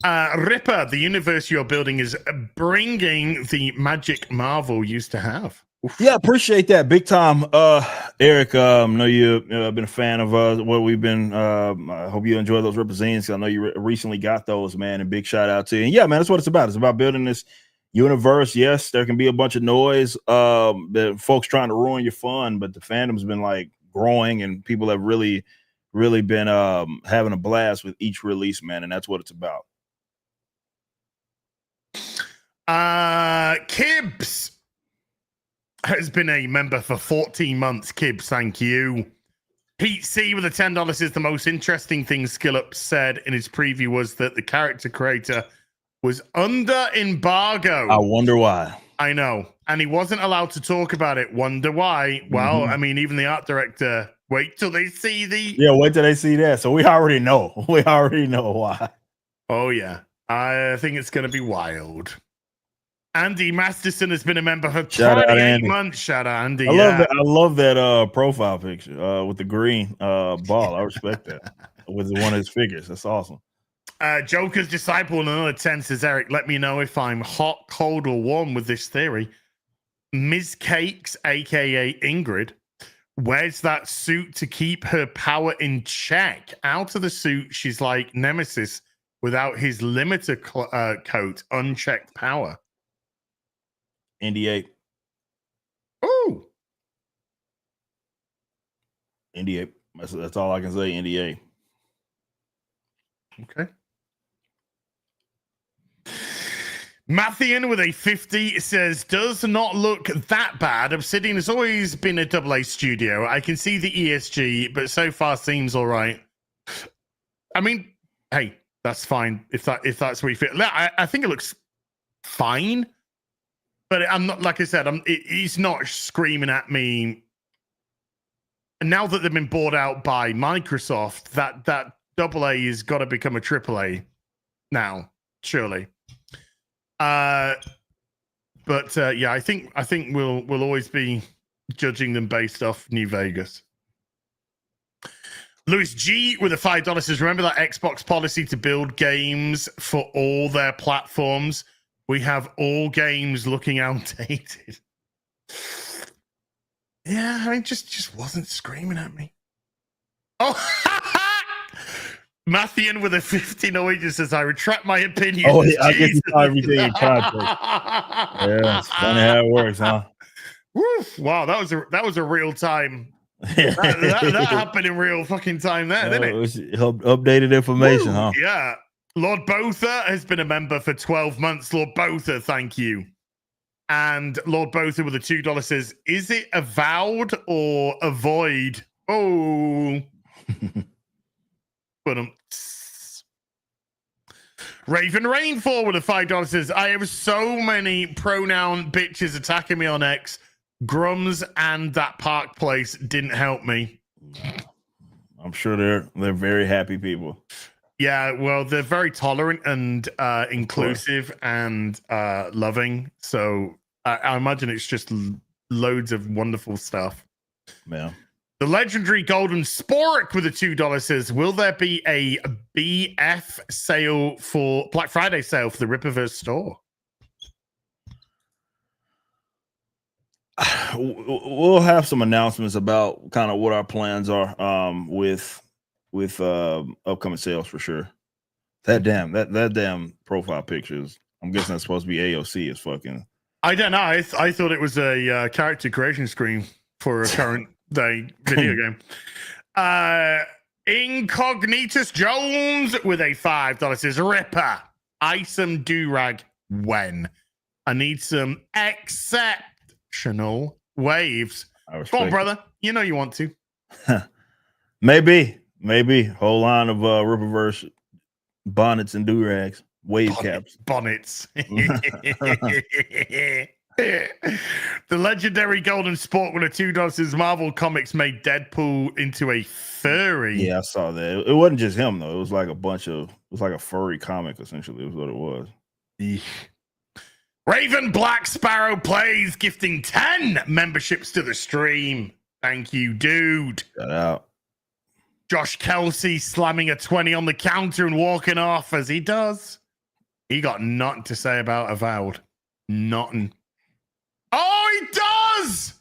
Speaker 1: Ripper, the universe you're building is bringing the magic Marvel used to have. Oof.
Speaker 2: Yeah, appreciate that big time. Eric, know you've been a fan of what we've been. I hope you enjoy those represents. I know you recently got those, man, and big shout out to you. And yeah, man, that's what it's about. It's about building this universe. Yes, there can be a bunch of noise, the folks trying to ruin your fun, but the fandom's been like growing, and people have really been having a blast with each release, man, and that's what it's about.
Speaker 1: Kibbs has been a member for 14 months. Kibbs, thank you. Pete C with a $10 says the most interesting thing Skillup said in his preview was that the character creator was under embargo.
Speaker 2: I wonder why.
Speaker 1: I know. And he wasn't allowed to talk about it. Wonder why. Well, I mean, even the art director, wait till they see the...
Speaker 2: Yeah, wait till they see that. So we already know. We already know why.
Speaker 1: Oh, yeah. I think it's going to be wild. Andy Masterson has been a member for 28 months. Shout out, Andy.
Speaker 2: I love that profile picture with the green ball. I respect that. With one of his figures. That's awesome.
Speaker 1: Joker's Disciple and another 10 says, Eric, let me know if I'm hot, cold, or warm with this theory. Ms. Cakes, aka Ingrid, wears that suit to keep her power in check. Out of the suit, she's like Nemesis without his limiter coat, unchecked power.
Speaker 2: NDA.
Speaker 1: Ooh.
Speaker 2: NDA. That's all I can say. NDA.
Speaker 1: Okay. Matthean with a 50 says, does not look that bad. Obsidian has always been a AA studio. I can see the ESG, but so far seems all right. I mean, hey, that's fine if that's what you feel. I think it looks fine. But I'm not, like I said, he's not screaming at me. And now that they've been bought out by Microsoft, that AA has got to become a AAA now, surely. Yeah, I think we'll always be judging them based off New Vegas. Louis G with a $5 says, remember that Xbox policy to build games for all their platforms? We have all games looking outdated. Yeah, I mean, just wasn't screaming at me. Oh, Matthean with a 50 Norwegian says, I retract my opinion.
Speaker 2: Oh, yeah, I guess you saw everything in context. Yeah, it's funny how it works, huh?
Speaker 1: Woof. Wow, that was a real time. that happened in real fucking time there, didn't it?
Speaker 2: It was updated information, huh?
Speaker 1: Yeah. Lord Botha has been a member for 12 months. Lord Botha, thank you. And Lord Botha with a $2 says, is it Avowed or Avoid? Oh. But Raven Rainfall with a $5 says, I have so many pronoun bitches attacking me on X. Grums and that park place didn't help me.
Speaker 2: I'm sure they're very happy people.
Speaker 1: Yeah, well, they're very tolerant and inclusive and loving. So I imagine it's just loads of wonderful stuff.
Speaker 2: Yeah.
Speaker 1: The legendary Golden Spork with a $2 says, will there be a BF sale for Black Friday sale for the Rippaverse store?
Speaker 2: We'll have some announcements about kind of what our plans are with upcoming sales for sure. That damn profile pictures. I'm guessing that's supposed to be AOC. Is fucking.
Speaker 1: I don't know. I thought it was a character creation screen for a current day video game. Incognitus Jones with a $5 says, Ripper, ice some durag when I need some exceptional waves. Go on, brother. You know you want to.
Speaker 2: Maybe whole line of Rippaverse bonnets and durags, wave caps,
Speaker 1: bonnets. The legendary Golden Sport with a $2 says, Marvel Comics made Deadpool into a furry.
Speaker 2: Yeah, I saw that. It wasn't just him though. It was like a furry comic essentially. Is what it was.
Speaker 1: Raven Black Sparrow plays, gifting 10 memberships to the stream. Thank you, dude.
Speaker 2: Shout out.
Speaker 1: Josh Kelsey slamming a 20 on the counter and walking off as he does. He got nothing to say about Avowed. Nothing. Oh, he does!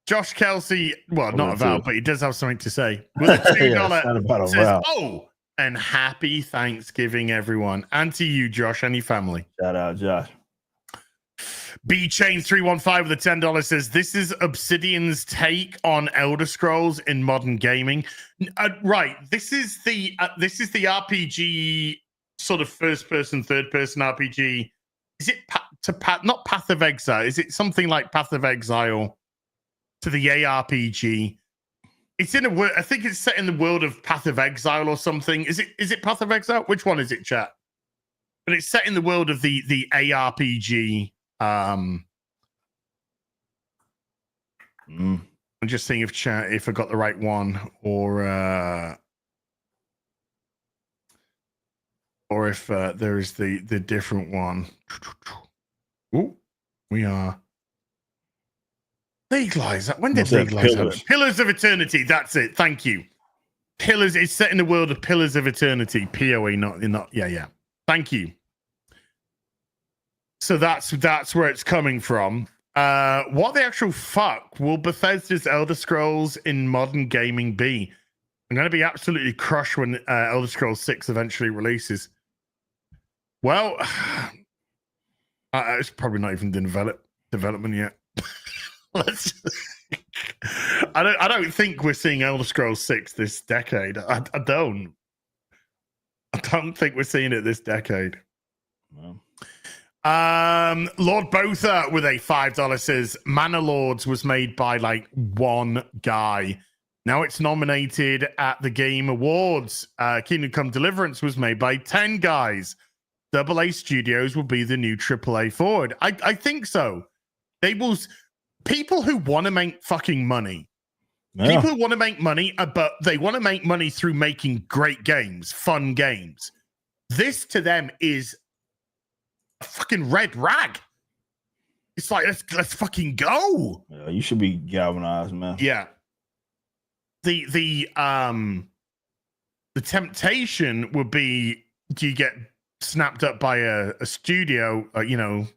Speaker 1: Josh Kelsey, well, not Avowed, but he does have something to say. With a $2 says, oh, and happy Thanksgiving, everyone. And to you, Josh, and your family.
Speaker 2: Shout out, Josh.
Speaker 1: B-Chain315 with a $10 says, this is Obsidian's take on Elder Scrolls in modern gaming. Right. This is the RPG sort of first-person, third-person RPG. Is it not Path of Exile? Is it something like Path of Exile to the ARPG? It's in a world. I think it's set in the world of Path of Exile or something. Is it Path of Exile? Which one is it, chat? But it's set in the world of the ARPG. I'm just seeing if I got the right one, or if there is the different one. Oh, we are. League Lies. When did League Lies happen? Pillars of Eternity. That's it. Thank you. Pillars. It's set in the world of Pillars of Eternity. PoE, not. Yeah. Thank you. So that's where it's coming from. What the actual fuck will Bethesda's Elder Scrolls in modern gaming be? I'm going to be absolutely crushed when Elder Scrolls 6 eventually releases. Well, it's probably not even development yet. I don't think we're seeing Elder Scrolls 6 this decade. I don't think we're seeing it this decade.
Speaker 2: No.
Speaker 1: Lord Botha with a $5 says, Manor Lords was made by like one guy. Now it's nominated at the Game Awards. Kingdom Come Deliverance was made by 10 guys. AA Studios will be the new AAA forward. I think so. They will. People who want to make fucking money. Yeah. People who want to make money, but they want to make money through making great games, fun games. This to them is a fucking red rag. It's like, let's fucking go.
Speaker 2: Yeah, you should be galvanized, man.
Speaker 1: Yeah. The the temptation would be, do you get snapped up by a studio, you know,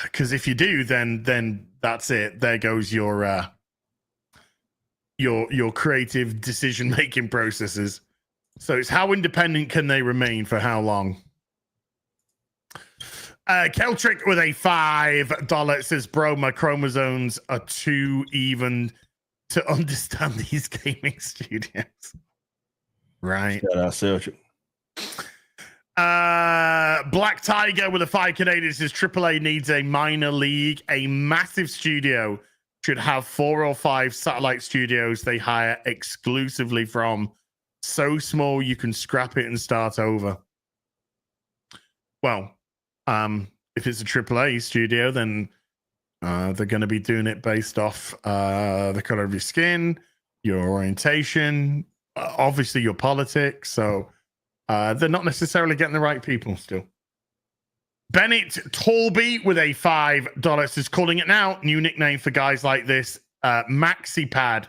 Speaker 1: because if you do, then that's it. There goes your creative decision making processes. So it's how independent can they remain for how long? Keltrick with a $5 says, bro, my chromosomes are too even to understand these gaming studios. Right.
Speaker 2: Shout out Selchuk.
Speaker 1: Black Tiger with a 5 Canadian says AAA needs a minor league. A massive studio should have 4 or 5 satellite studios they hire exclusively from. So small you can scrap it and start over. Well, if it's a AAA studio, then they're going to be doing it based off the color of your skin, your orientation, obviously your politics. So they're not necessarily getting the right people still. Bennett Tolby with a $5 is calling it now. New nickname for guys like this, Maxi Pad,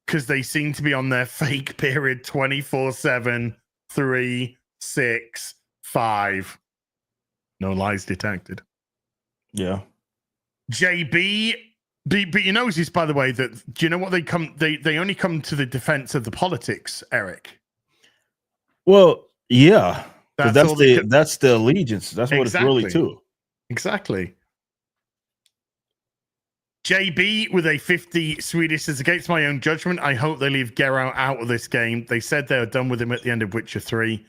Speaker 1: because they seem to be on their fake period 24/7, 3, 6, 5. No lies detected.
Speaker 2: Yeah.
Speaker 1: JB, but you notice this, by the way, that do you know what they only come to the defense of the politics, Eric?
Speaker 2: Well, yeah. That's
Speaker 1: the
Speaker 2: that's the allegiance. That's what
Speaker 1: exactly.
Speaker 2: it's really to.
Speaker 1: Exactly. JB with a 50 Swedish says, against my own judgment, I hope they leave Geralt out of this game. They said they were done with him at the end of Witcher 3.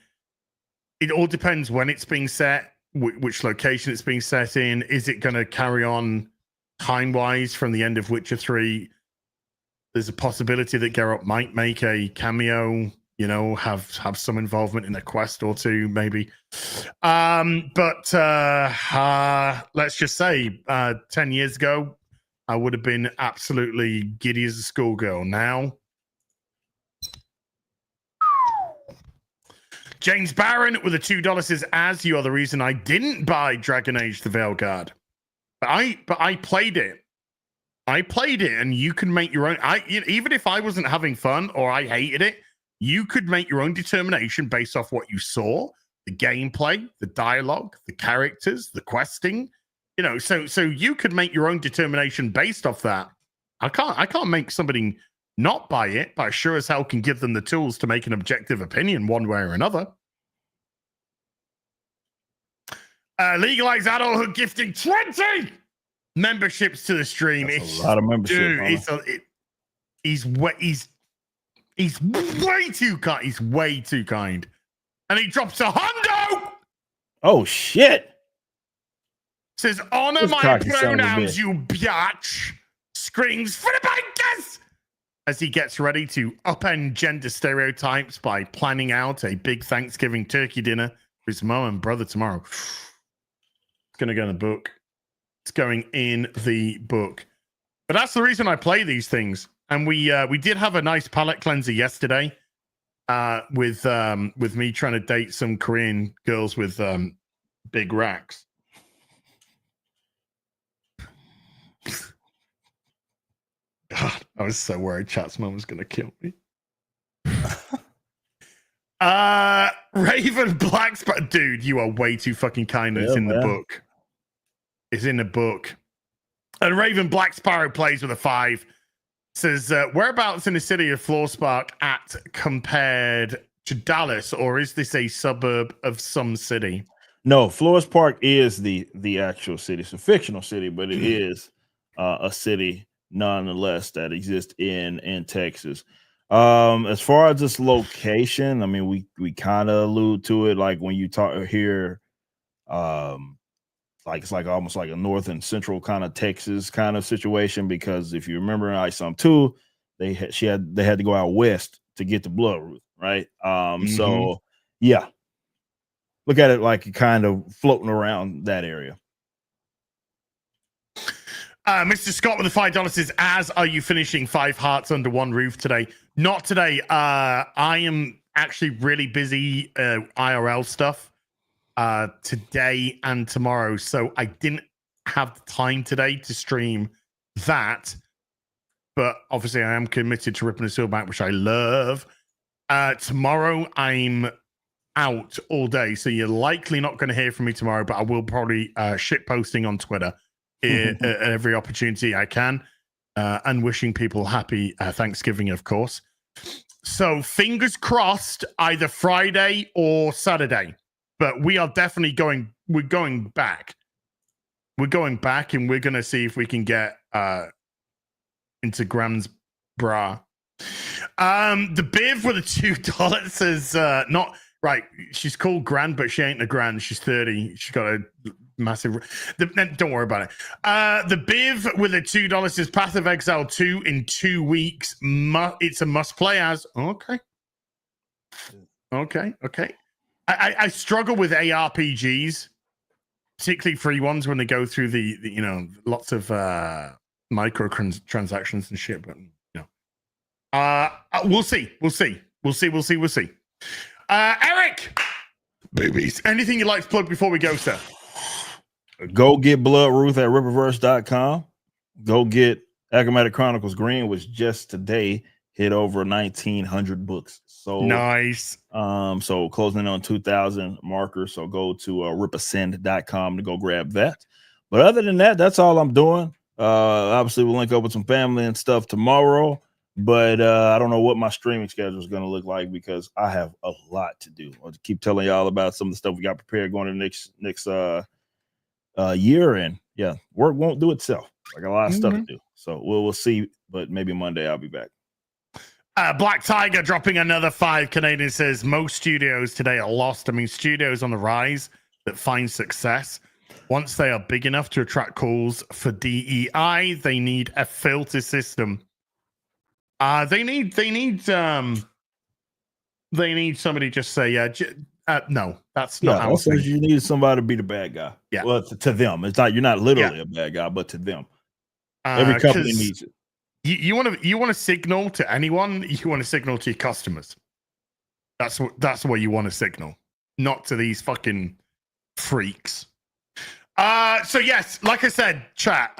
Speaker 1: It all depends when it's being set, which location it's being set in. Is it going to carry on time-wise from the end of Witcher 3? There's a possibility that Geralt might make a cameo, you know, have some involvement in a quest or two, maybe. But let's just say 10 years ago, I would have been absolutely giddy as a schoolgirl. Now, James Barron with a $2 says, as you are the reason I didn't buy Dragon Age the Veilguard. But I played it. I played it, and you can make your own. Even if I wasn't having fun or I hated it, you could make your own determination based off what you saw, the gameplay, the dialogue, the characters, the questing. You know, so you could make your own determination based off that. I can't make somebody not buy it, but I sure as hell can give them the tools to make an objective opinion one way or another. Legalize adulthood gifting 20 memberships to the stream.
Speaker 2: That's
Speaker 1: it's
Speaker 2: a lot of membership.
Speaker 1: Dude, he's way too kind. He's way too kind. And he drops a hundo.
Speaker 2: Oh shit.
Speaker 1: Says, honor
Speaker 2: This
Speaker 1: my
Speaker 2: cocky son of a
Speaker 1: pronouns,
Speaker 2: bitch.
Speaker 1: you biatch. Screams for the bankers as he gets ready to upend gender stereotypes by planning out a big Thanksgiving turkey dinner for his mom and brother tomorrow. It's going to go in the book. It's going in the book. But that's the reason I play these things. And we did have a nice palate cleanser yesterday with me trying to date some Korean girls with big racks. God, I was so worried Chat's mom was going to kill me. Raven Blacksparrow. Dude, you are way too fucking kind. It's in the book. It's in the book. And Raven Black Sparrow plays with a 5. Says, whereabouts in the city of Floorspark at compared to Dallas, or is this a suburb of some city?
Speaker 2: No, Flores Park is the actual city. It's a fictional city, but it is a city nonetheless that exists in Texas. As far as this location, I mean, we kind of allude to it, like when you talk here, like it's like almost like a north and central kind of Texas kind of situation, because if you remember in Ice 2, they had to go out west to get the Bloodroot, right? So yeah, look at it like kind of floating around that area.
Speaker 1: Mr. Scott with the $5 says, as are you finishing 5 Hearts Under One Roof today? Not today. I am actually really busy IRL stuff today and tomorrow, so I didn't have the time today to stream that. But obviously I am committed to Ripping a Silverback, which I love. Tomorrow I'm out all day, so you're likely not going to hear from me tomorrow, but I will probably shit posting on Twitter at every opportunity I can, and wishing people happy Thanksgiving, of course. So fingers crossed, either Friday or Saturday. But we are definitely going. We're going back. We're going back, and we're going to see if we can get into Graham's bra. The Biv with the $2 is not right. She's called Grand, but she ain't a Grand. She's 30. She's got a massive. Don't worry about it. The Biv with the $2 is Path of Exile 2 in 2 weeks. It's a must play as. Okay. I struggle with ARPGs, particularly free ones when they go through the lots of microtransactions and shit. But we'll see. Eric, babies, anything you'd like to plug before we go, sir?
Speaker 2: Go get Bloodruth at Rippaverse.com. Go get Achromatic Chronicles Green, which just today hit over 1,900 books. So
Speaker 1: nice.
Speaker 2: So closing in on 2,000 markers. So go to ripascend.com to go grab that. But other than that, that's all I'm doing. Obviously, we'll link up with some family and stuff tomorrow. But I don't know what my streaming schedule is going to look like because I have a lot to do. I'll keep telling y'all about some of the stuff we got prepared going to next year. And yeah, work won't do itself. I got a lot of stuff to do. So we'll see. But maybe Monday I'll be back.
Speaker 1: Black Tiger dropping another 5 Canadian says most studios today are lost. I mean, studios on the rise that find success. Once they are big enough to attract calls for DEI, they need a filter system. They need somebody just say, no, that's not how
Speaker 2: you need somebody to be the bad guy.
Speaker 1: Yeah.
Speaker 2: Well, to them. It's not, you're not literally a bad guy, but to them. Every company needs it.
Speaker 1: You want to signal to anyone, you want to signal to your customers. That's what you want to signal, not to these fucking freaks. So yes, like I said, chat,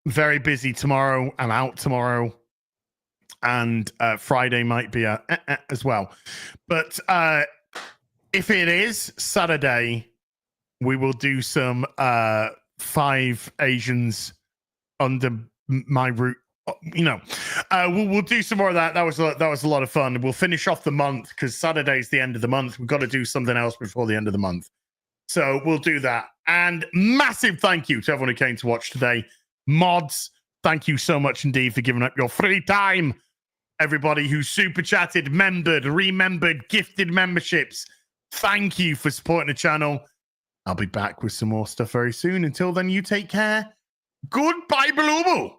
Speaker 1: very busy tomorrow. I'm out tomorrow. And Friday might be as well. But if it is Saturday, we will do some 5 Asians under my root. We'll do some more of that. That was a lot of fun. We'll finish off the month because Saturday's the end of the month. We've got to do something else before the end of the month. So we'll do that. And massive thank you to everyone who came to watch today. Mods, thank you so much indeed for giving up your free time. Everybody who super chatted, remembered, gifted memberships. Thank you for supporting the channel. I'll be back with some more stuff very soon. Until then, you take care. Goodbye, Blue.